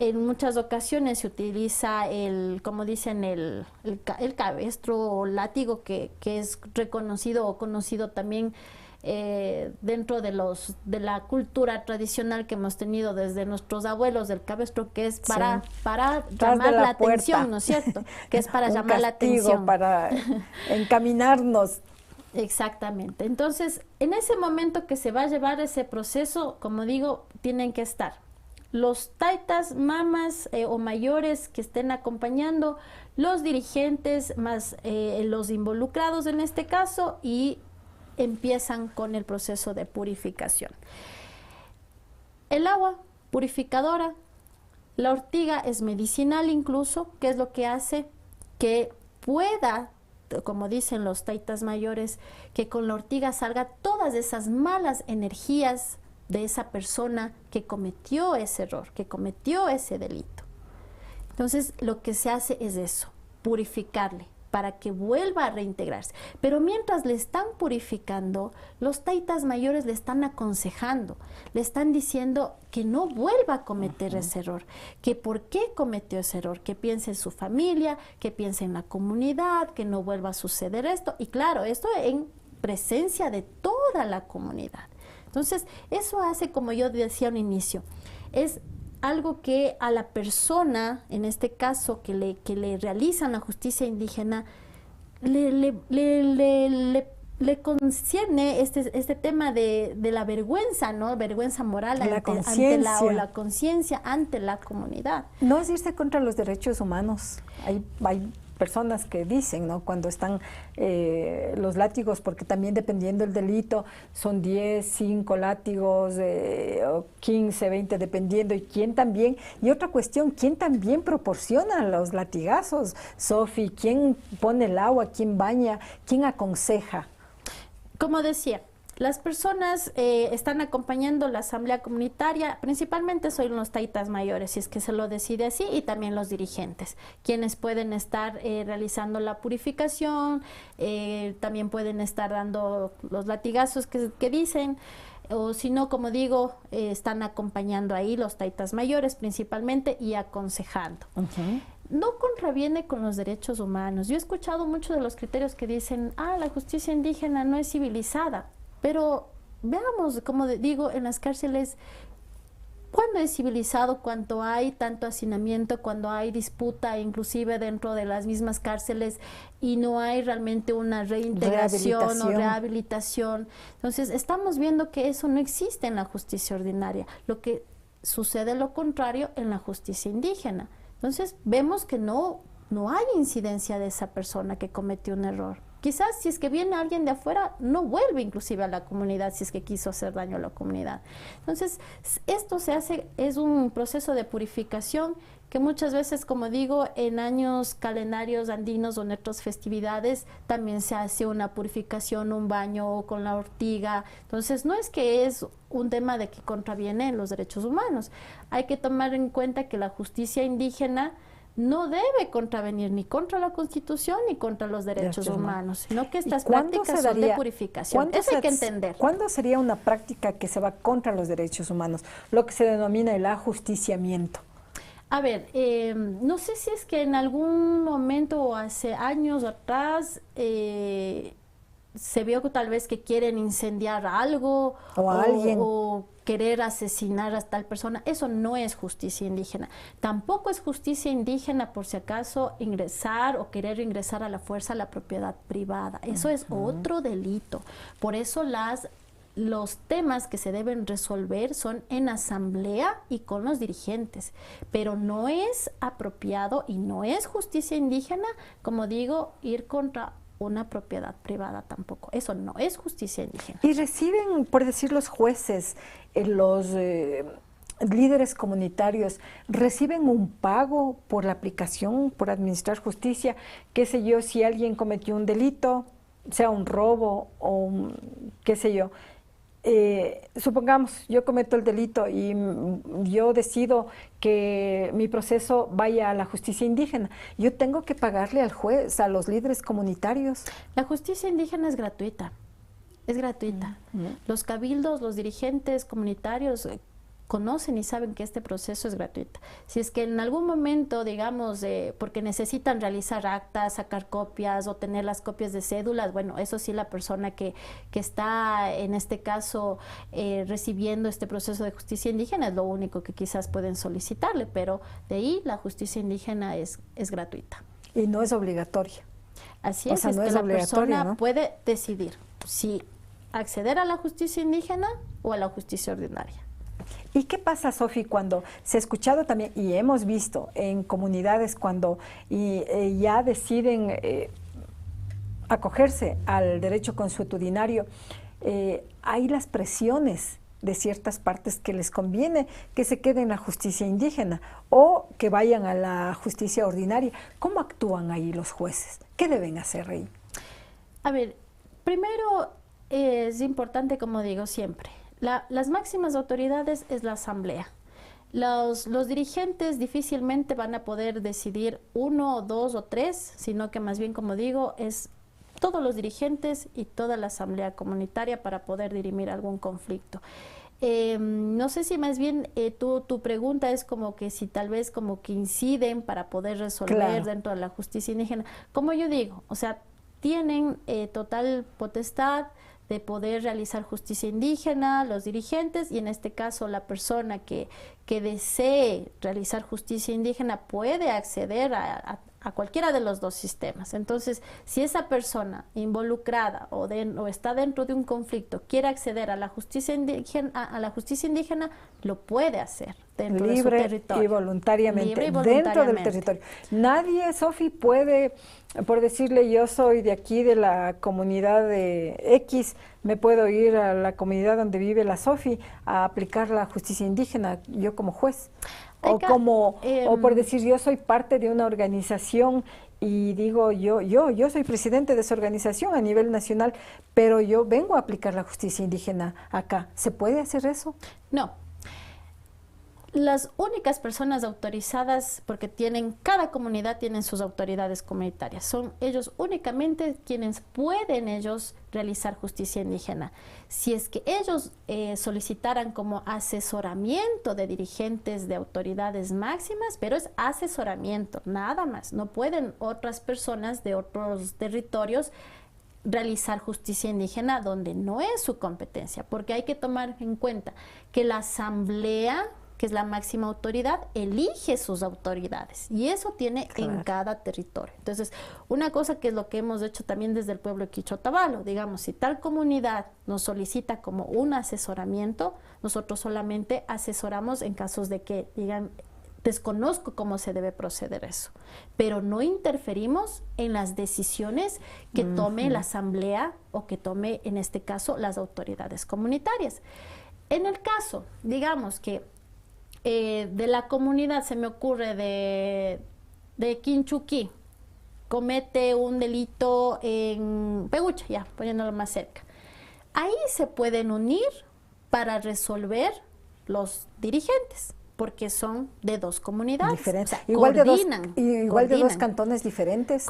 En muchas ocasiones se utiliza como dicen, el cabestro o látigo, que es reconocido o conocido también dentro de la cultura tradicional que hemos tenido desde nuestros abuelos, del cabestro, que es para llamar la atención, ¿no es cierto? Que es para llamar la atención. Para encaminarnos. Exactamente. Entonces, en ese momento que se va a llevar ese proceso, como digo, tienen que estar los taitas, mamas o mayores que estén acompañando, los dirigentes más los involucrados en este caso, y empiezan con el proceso de purificación. El agua purificadora, la ortiga es medicinal incluso, que es lo que hace que pueda, como dicen los taitas mayores, que con la ortiga salga todas esas malas energías de esa persona que cometió ese error, que cometió ese delito. Entonces, lo que se hace es eso, purificarle para que vuelva a reintegrarse. Pero mientras le están purificando, los taitas mayores le están aconsejando, le están diciendo que no vuelva a cometer ese error, que por qué cometió ese error, que piense en su familia, que piense en la comunidad, que no vuelva a suceder esto. Y claro, esto en presencia de toda la comunidad. Entonces, eso hace, como yo decía al inicio, es algo que a la persona, en este caso, que le realizan la justicia indígena, le concierne este tema de la vergüenza, ¿no? Vergüenza moral ante la conciencia ante la comunidad. No es irse contra los derechos humanos. Hay personas que dicen, ¿no?, cuando están los látigos, porque también dependiendo del delito son 10, 5 látigos, 15, 20, dependiendo, y quién también, y otra cuestión, quién también proporciona los latigazos, Sofi, quién pone el agua, quién baña, quién aconseja. Como decía, las personas están acompañando la asamblea comunitaria, principalmente son los taitas mayores, si es que se lo decide así, y también los dirigentes, quienes pueden estar realizando la purificación, también pueden estar dando los latigazos que dicen, o si no, como digo, están acompañando ahí los taitas mayores principalmente y aconsejando. No contraviene con los derechos humanos. Yo he escuchado muchos de los criterios que dicen, la justicia indígena no es civilizada. Pero veamos, como digo, en las cárceles, ¿cuándo es civilizado? Cuando hay tanto hacinamiento, cuando hay disputa, inclusive dentro de las mismas cárceles, y no hay realmente una reintegración o rehabilitación. Entonces, estamos viendo que eso no existe en la justicia ordinaria. Lo que sucede lo contrario en la justicia indígena. Entonces, vemos que no hay incidencia de esa persona que cometió un error. Quizás si es que viene alguien de afuera, no vuelve inclusive a la comunidad si es que quiso hacer daño a la comunidad. Entonces, esto es un proceso de purificación que muchas veces, como digo, en años calendarios andinos o en otras festividades, también se hace una purificación, un baño con la ortiga. Entonces, no es que es un tema de que contraviene los derechos humanos. Hay que tomar en cuenta que la justicia indígena no debe contravenir ni contra la Constitución ni contra los derechos humanos, sino que estas prácticas son de purificación. Eso hay que entender. ¿Cuándo sería una práctica que se va contra los derechos humanos? Lo que se denomina el ajusticiamiento. A ver, no sé si es que en algún momento o hace años atrás se vio que tal vez que quieren incendiar algo o a alguien, o querer asesinar a tal persona. Eso no es justicia indígena. Tampoco es justicia indígena, por si acaso, ingresar o querer ingresar a la fuerza a la propiedad privada. Eso es otro delito. Por eso los temas que se deben resolver son en asamblea y con los dirigentes, pero no es apropiado y no es justicia indígena, como digo, ir contra una propiedad privada tampoco. Eso no es justicia indígena. Y reciben, por decir los jueces, los líderes comunitarios, ¿reciben un pago por la aplicación, por administrar justicia? Qué sé yo, si alguien cometió un delito, sea un robo o qué sé yo, supongamos, yo cometo el delito y yo decido que mi proceso vaya a la justicia indígena. Yo tengo que pagarle al juez, a los líderes comunitarios. La justicia indígena es gratuita. Es gratuita. Los cabildos, los dirigentes comunitarios conocen y saben que este proceso es gratuito. Si es que en algún momento, digamos, porque necesitan realizar actas, sacar copias o tener las copias de cédulas, bueno, eso sí, la persona que está en este caso recibiendo este proceso de justicia indígena es lo único que quizás pueden solicitarle, pero de ahí la justicia indígena es gratuita. Y no es obligatoria. Así es, no es es que la persona, ¿no?, puede decidir si acceder a la justicia indígena o a la justicia ordinaria. ¿Y qué pasa, Sofi, cuando se ha escuchado también y hemos visto en comunidades cuando ya deciden acogerse al derecho consuetudinario, hay las presiones de ciertas partes que les conviene que se queden en la justicia indígena o que vayan a la justicia ordinaria? ¿Cómo actúan ahí los jueces? ¿Qué deben hacer ahí? A ver, primero es importante, como digo siempre, las máximas autoridades es la asamblea. Los dirigentes difícilmente van a poder decidir 1, 2 o 3, sino que más bien, como digo, es todos los dirigentes y toda la asamblea comunitaria para poder dirimir algún conflicto. No sé si más bien tu pregunta es como que si tal vez como que inciden para poder resolver dentro de la justicia indígena. Como yo digo, o sea, tienen total potestad de poder realizar justicia indígena, los dirigentes, y en este caso la persona que desee realizar justicia indígena puede acceder a cualquiera de los dos sistemas. Entonces, si esa persona involucrada o está dentro de un conflicto quiere acceder a la justicia indígena, lo puede hacer dentro de su territorio. Y voluntariamente, dentro del territorio. Nadie, Sofi, puede, por decirle, yo soy de aquí, de la comunidad de X, me puedo ir a la comunidad donde vive la Sofi a aplicar la justicia indígena, yo como juez. O por decir, yo soy parte de una organización y digo, yo soy presidente de esa organización a nivel nacional, pero yo vengo a aplicar la justicia indígena acá. ¿Se puede hacer eso? No. Las únicas personas autorizadas, porque cada comunidad tiene sus autoridades comunitarias, son ellos únicamente quienes pueden realizar justicia indígena. Si es que ellos solicitaran como asesoramiento de dirigentes de autoridades máximas, pero es asesoramiento, nada más. No pueden otras personas de otros territorios realizar justicia indígena donde no es su competencia, porque hay que tomar en cuenta que la asamblea, que es la máxima autoridad, elige sus autoridades y eso tiene en cada territorio. Entonces, una cosa que es lo que hemos hecho también desde el pueblo de Quichotavalo, digamos, si tal comunidad nos solicita como un asesoramiento, nosotros solamente asesoramos en casos de que digan, desconozco cómo se debe proceder eso, pero no interferimos en las decisiones que tome la asamblea o que tome, en este caso, las autoridades comunitarias. En el caso, digamos que de la comunidad, se me ocurre, de Quinchuquí, comete un delito en Pegucha, ya poniéndolo más cerca. Ahí se pueden unir para resolver los dirigentes, porque son de dos comunidades. Diferentes. O sea, igual coordinan. De dos cantones diferentes.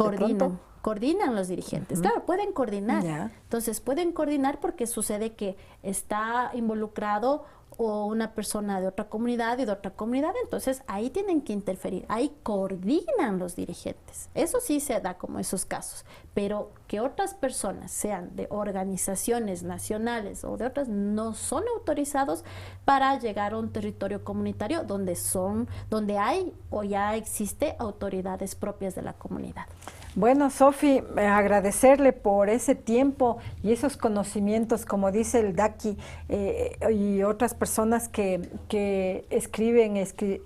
Coordinan los dirigentes. Claro, pueden coordinar. Entonces, pueden coordinar porque sucede que está involucrado o una persona de otra comunidad y de otra comunidad, entonces ahí tienen que interferir, ahí coordinan los dirigentes. Eso sí se da como esos casos, pero que otras personas sean de organizaciones nacionales o de otras no son autorizados para llegar a un territorio comunitario donde hay o ya existe autoridades propias de la comunidad. Bueno, Sofi, agradecerle por ese tiempo y esos conocimientos, como dice el Daki, y otras personas que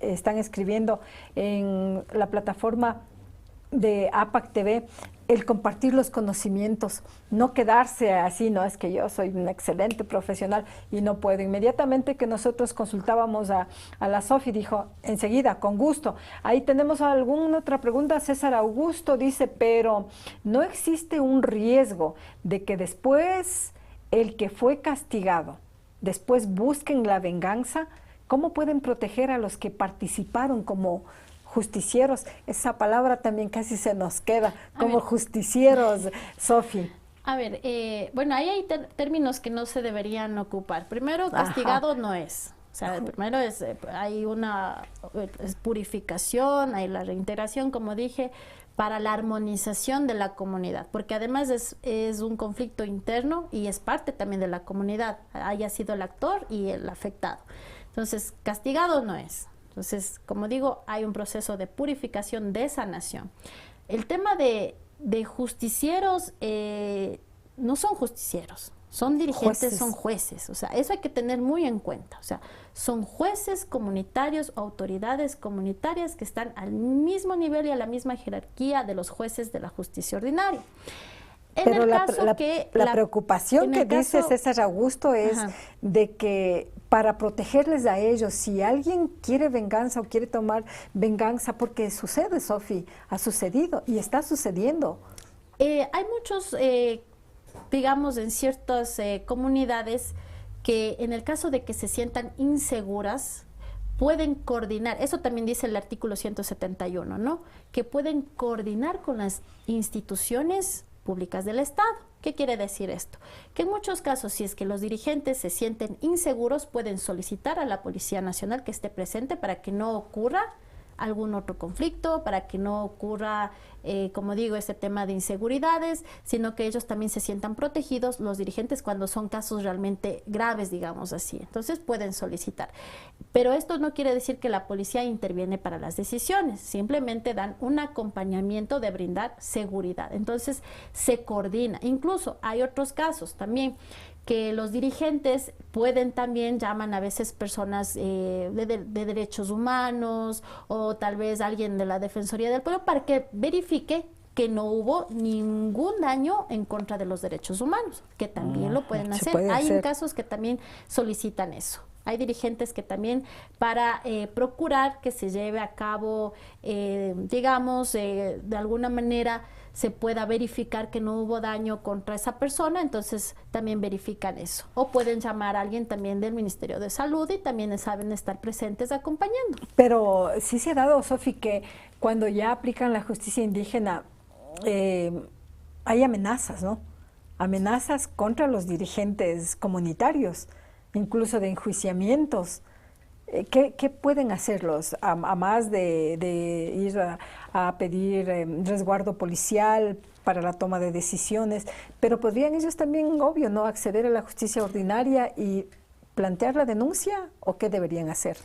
están escribiendo en la plataforma de APAC TV. el compartir los conocimientos, no quedarse así, no es que yo soy un excelente profesional y no puedo. Inmediatamente que nosotros consultábamos a la Sofi, dijo enseguida, con gusto. Ahí tenemos alguna otra pregunta. César Augusto dice, pero ¿no existe un riesgo de que después el que fue castigado, después busquen la venganza? ¿Cómo pueden proteger a los que participaron como justicieros? Esa palabra también casi se nos queda, como justicieros, Sofi. A ver, bueno, ahí hay términos que no se deberían ocupar. Primero, castigado no es. O sea, primero hay una purificación, hay la reintegración, como dije, para la armonización de la comunidad, porque además es un conflicto interno y es parte también de la comunidad, haya sido el actor y el afectado. Entonces, castigado no es. Entonces, como digo, hay un proceso de purificación, de sanación. El tema de justicieros, no son justicieros, son dirigentes, son jueces. O sea, eso hay que tener muy en cuenta. O sea, son jueces comunitarios, autoridades comunitarias que están al mismo nivel y a la misma jerarquía de los jueces de la justicia ordinaria. Pero la preocupación que dice César Augusto es de que para protegerles a ellos, si alguien quiere venganza o quiere tomar venganza, porque sucede, Sofi, ha sucedido y está sucediendo. Hay muchos, digamos, en ciertas comunidades que en el caso de que se sientan inseguras, pueden coordinar, eso también dice el artículo 171, ¿no? Que pueden coordinar con las instituciones públicas del Estado. ¿Qué quiere decir esto? Que en muchos casos, si es que los dirigentes se sienten inseguros, pueden solicitar a la Policía Nacional que esté presente para que no ocurra algún otro conflicto, para que no ocurra, como digo, este tema de inseguridades, sino que ellos también se sientan protegidos, los dirigentes, cuando son casos realmente graves, digamos así. Entonces pueden solicitar. Pero esto no quiere decir que la policía interviene para las decisiones, simplemente dan un acompañamiento de brindar seguridad. Entonces se coordina. Incluso hay otros casos también que los dirigentes pueden también, llaman a veces personas de derechos humanos o tal vez alguien de la Defensoría del Pueblo para que verifique que no hubo ningún daño en contra de los derechos humanos, que también lo pueden hacer. Hay casos que también solicitan eso. Hay dirigentes que también para procurar que se lleve a cabo, digamos, de alguna manera se pueda verificar que no hubo daño contra esa persona, entonces también verifican eso. O pueden llamar a alguien también del Ministerio de Salud y también saben estar presentes acompañando. Pero sí se ha dado, Sofi, que cuando ya aplican la justicia indígena, hay amenazas, ¿no? Amenazas contra los dirigentes comunitarios, incluso de enjuiciamientos. ¿Qué pueden hacerlos? A más de ir a pedir resguardo policial para la toma de decisiones, pero podrían ellos también, obvio, no acceder a la justicia ordinaria y plantear la denuncia, ¿o qué deberían hacer?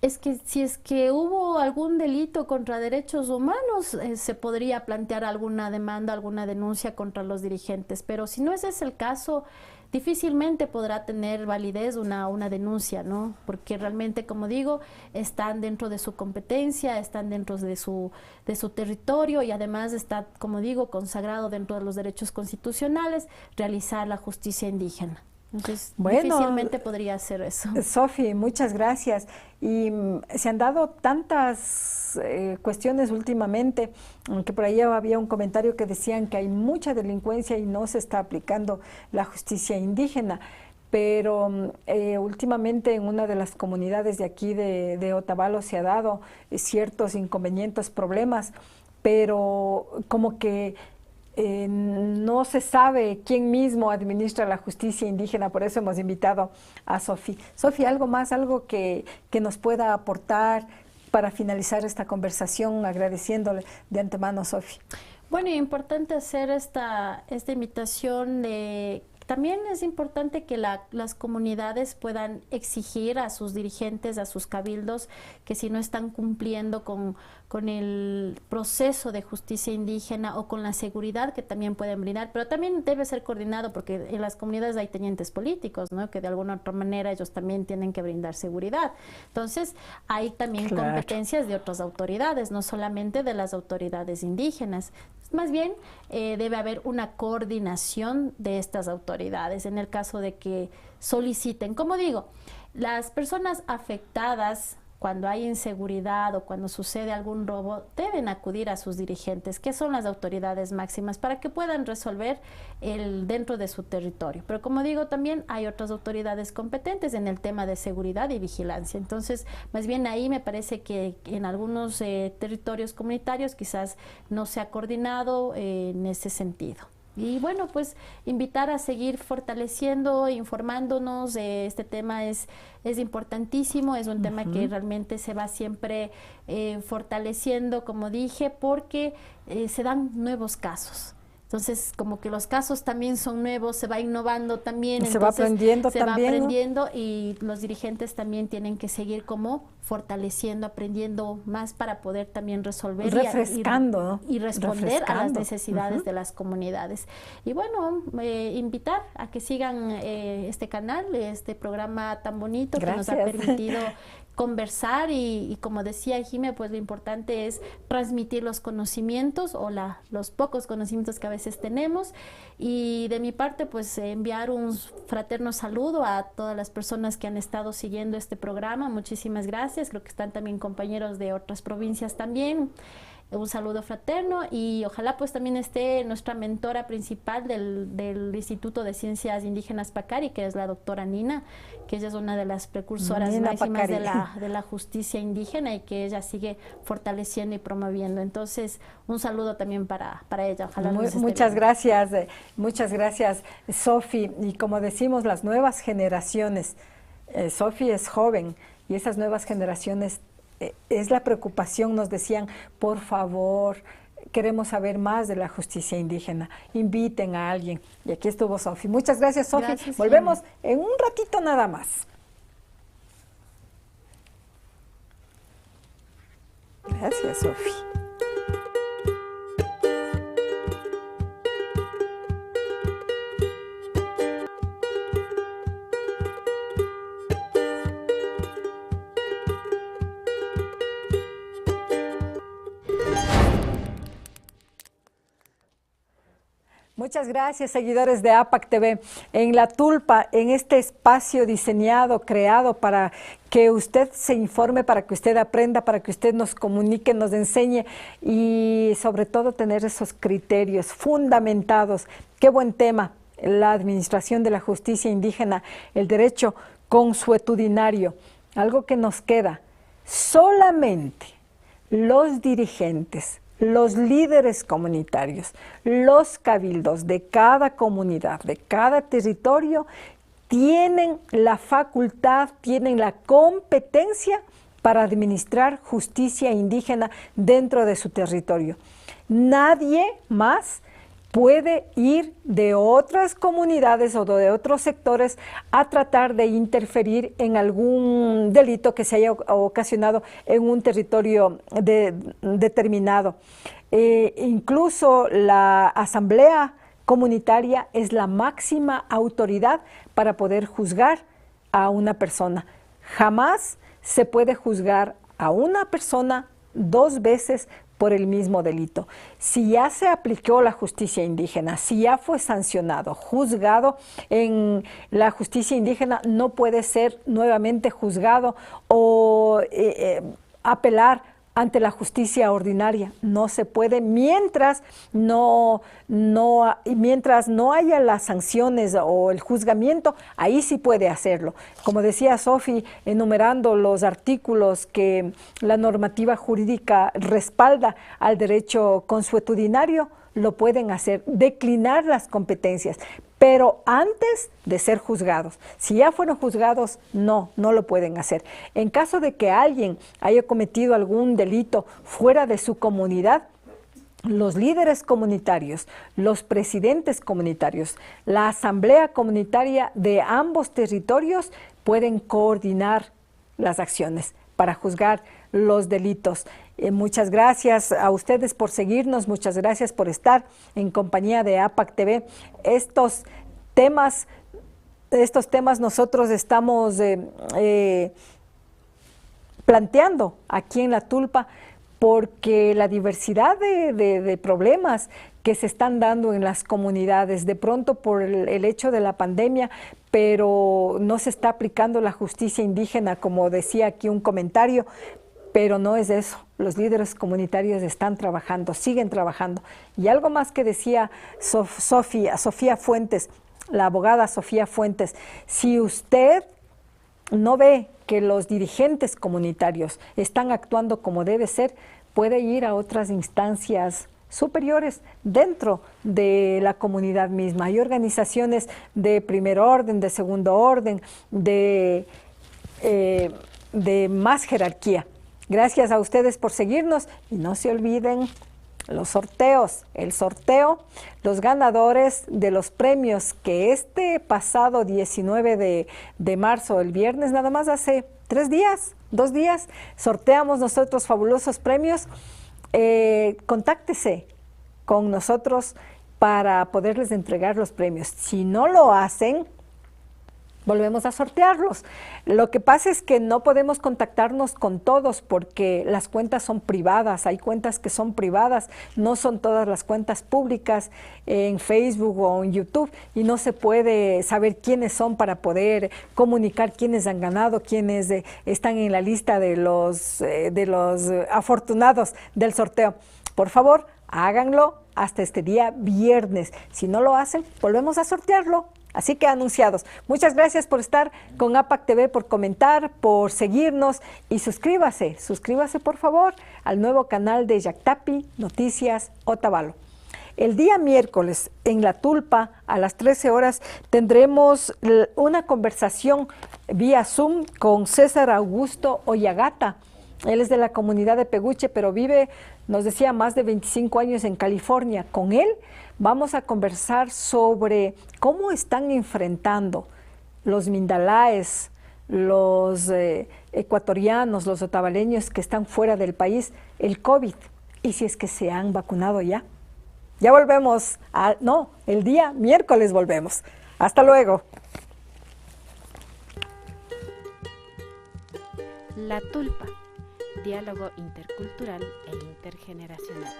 Es que si es que hubo algún delito contra derechos humanos, se podría plantear alguna demanda, alguna denuncia contra los dirigentes, pero si no ese es el caso, difícilmente podrá tener validez una denuncia, ¿no? Porque realmente, como digo, están dentro de su competencia, están dentro de su territorio y además está, como digo, consagrado dentro de los derechos constitucionales realizar la justicia indígena. Entonces, difícilmente podría hacer eso. Sofi, muchas gracias. Y se han dado tantas cuestiones últimamente, que por ahí había un comentario que decían que hay mucha delincuencia y no se está aplicando la justicia indígena. Pero últimamente en una de las comunidades de aquí de Otavalo se ha dado ciertos inconvenientes, problemas, pero como que no se sabe quién mismo administra la justicia indígena, por eso hemos invitado a Sofi. Sofi, ¿algo más, algo que nos pueda aportar para finalizar esta conversación, agradeciéndole de antemano, Sofi? Bueno, importante hacer esta invitación de... También es importante que las comunidades puedan exigir a sus dirigentes, a sus cabildos, que si no están cumpliendo con el proceso de justicia indígena o con la seguridad que también pueden brindar, pero también debe ser coordinado porque en las comunidades hay tenientes políticos, ¿no? Que de alguna otra manera ellos también tienen que brindar seguridad. Entonces, hay también competencias de otras autoridades, no solamente de las autoridades indígenas. Más bien, debe haber una coordinación de estas autoridades en el caso de que soliciten. Como digo, las personas afectadas cuando hay inseguridad o cuando sucede algún robo, deben acudir a sus dirigentes, que son las autoridades máximas, para que puedan resolver dentro de su territorio. Pero como digo, también hay otras autoridades competentes en el tema de seguridad y vigilancia. Entonces, más bien ahí me parece que en algunos territorios comunitarios quizás no se ha coordinado en ese sentido. Y bueno, pues invitar a seguir fortaleciendo, informándonos. Este tema es importantísimo, es un tema que realmente se va siempre fortaleciendo, como dije, porque se dan nuevos casos. Entonces, como que los casos también son nuevos, se va innovando también. Se va aprendiendo también. Se va aprendiendo, ¿no? Y los dirigentes también tienen que seguir como fortaleciendo, aprendiendo más para poder también resolver refrescando, y responder a las necesidades de las comunidades. Y bueno, invitar a que sigan este canal, este programa tan bonito. Gracias. Que nos ha permitido conversar y como decía Jimé, pues lo importante es transmitir los conocimientos o los pocos conocimientos que a veces tenemos, y de mi parte pues enviar un fraterno saludo a todas las personas que han estado siguiendo este programa. Muchísimas gracias, creo que están también compañeros de otras provincias también. Un saludo fraterno, y ojalá pues también esté nuestra mentora principal del Instituto de Ciencias Indígenas Pacari, que es la doctora Nina, que ella es una de las precursoras máximas de la justicia indígena, y que ella sigue fortaleciendo y promoviendo. Entonces, un saludo también para ella. Ojalá muchas gracias, Sofi. Y como decimos, las nuevas generaciones, Sofi es joven, y esas nuevas generaciones es la preocupación. Nos decían, por favor, queremos saber más de la justicia indígena, inviten a alguien. Y aquí estuvo Sofi. Muchas gracias, Sofi. Volvemos en un ratito nada más. Gracias, Sofi. Muchas gracias, seguidores de APAC TV. En La Tulpa, en este espacio diseñado, creado para que usted se informe, para que usted aprenda, para que usted nos comunique, nos enseñe y sobre todo tener esos criterios fundamentados. Qué buen tema, la administración de la justicia indígena, el derecho consuetudinario. Algo que nos queda, solamente los dirigentes, los líderes comunitarios, los cabildos de cada comunidad, de cada territorio, tienen la facultad, tienen la competencia para administrar justicia indígena dentro de su territorio. Nadie más puede ir de otras comunidades o de otros sectores a tratar de interferir en algún delito que se haya ocasionado en un territorio determinado. Incluso la asamblea comunitaria es la máxima autoridad para poder juzgar a una persona. Jamás se puede juzgar a una persona dos veces por el mismo delito. Si ya se aplicó la justicia indígena, si ya fue sancionado, juzgado en la justicia indígena, no puede ser nuevamente juzgado o apelar ante la justicia ordinaria. No se puede mientras no haya las sanciones o el juzgamiento. Ahí sí puede hacerlo. Como decía Sofi, enumerando los artículos que la normativa jurídica respalda al derecho consuetudinario, lo pueden hacer, declinar las competencias, pero antes de ser juzgados. Si ya fueron juzgados, no lo pueden hacer. En caso de que alguien haya cometido algún delito fuera de su comunidad, los líderes comunitarios, los presidentes comunitarios, la asamblea comunitaria de ambos territorios pueden coordinar las acciones para juzgar los delitos. Muchas gracias a ustedes por seguirnos, muchas gracias por estar en compañía de APAC TV. Estos temas nosotros estamos planteando aquí en La Tulpa porque la diversidad de problemas que se están dando en las comunidades, de pronto por el hecho de la pandemia, pero no se está aplicando la justicia indígena, como decía aquí un comentario, pero no es eso. Los líderes comunitarios están trabajando, siguen trabajando. Y algo más que decía Sofía Fuentes, la abogada Sofía Fuentes, si usted no ve que los dirigentes comunitarios están actuando como debe ser, puede ir a otras instancias superiores dentro de la comunidad misma. Hay organizaciones de primer orden, de segundo orden, de más jerarquía. Gracias a ustedes por seguirnos y no se olviden los sorteos. El sorteo, los ganadores de los premios que este pasado 19 de marzo, el viernes, nada más hace 2 días, sorteamos nosotros fabulosos premios. Contáctese con nosotros para poderles entregar los premios. Si no lo hacen, volvemos a sortearlos. Lo que pasa es que no podemos contactarnos con todos porque las cuentas son privadas. Hay cuentas que son privadas, no son todas las cuentas públicas en Facebook o en YouTube y no se puede saber quiénes son para poder comunicar quiénes han ganado, quiénes están en la lista de los afortunados del sorteo. Por favor, háganlo hasta este día viernes. Si no lo hacen, volvemos a sortearlo. Así que anunciados. Muchas gracias por estar con APAC TV, por comentar, por seguirnos y suscríbase por favor al nuevo canal de Yactapi Noticias Otavalo. El día miércoles en La Tulpa a las 13 horas tendremos una conversación vía Zoom con César Augusto Oyagata. Él es de la comunidad de Peguche, pero vive, nos decía, más de 25 años en California. Con él vamos a conversar sobre cómo están enfrentando los mindalaes, los ecuatorianos, los otavaleños que están fuera del país, el COVID, y si es que se han vacunado ya. Ya volvemos, el día miércoles volvemos. Hasta luego. La Tulpa, diálogo intercultural e intergeneracional.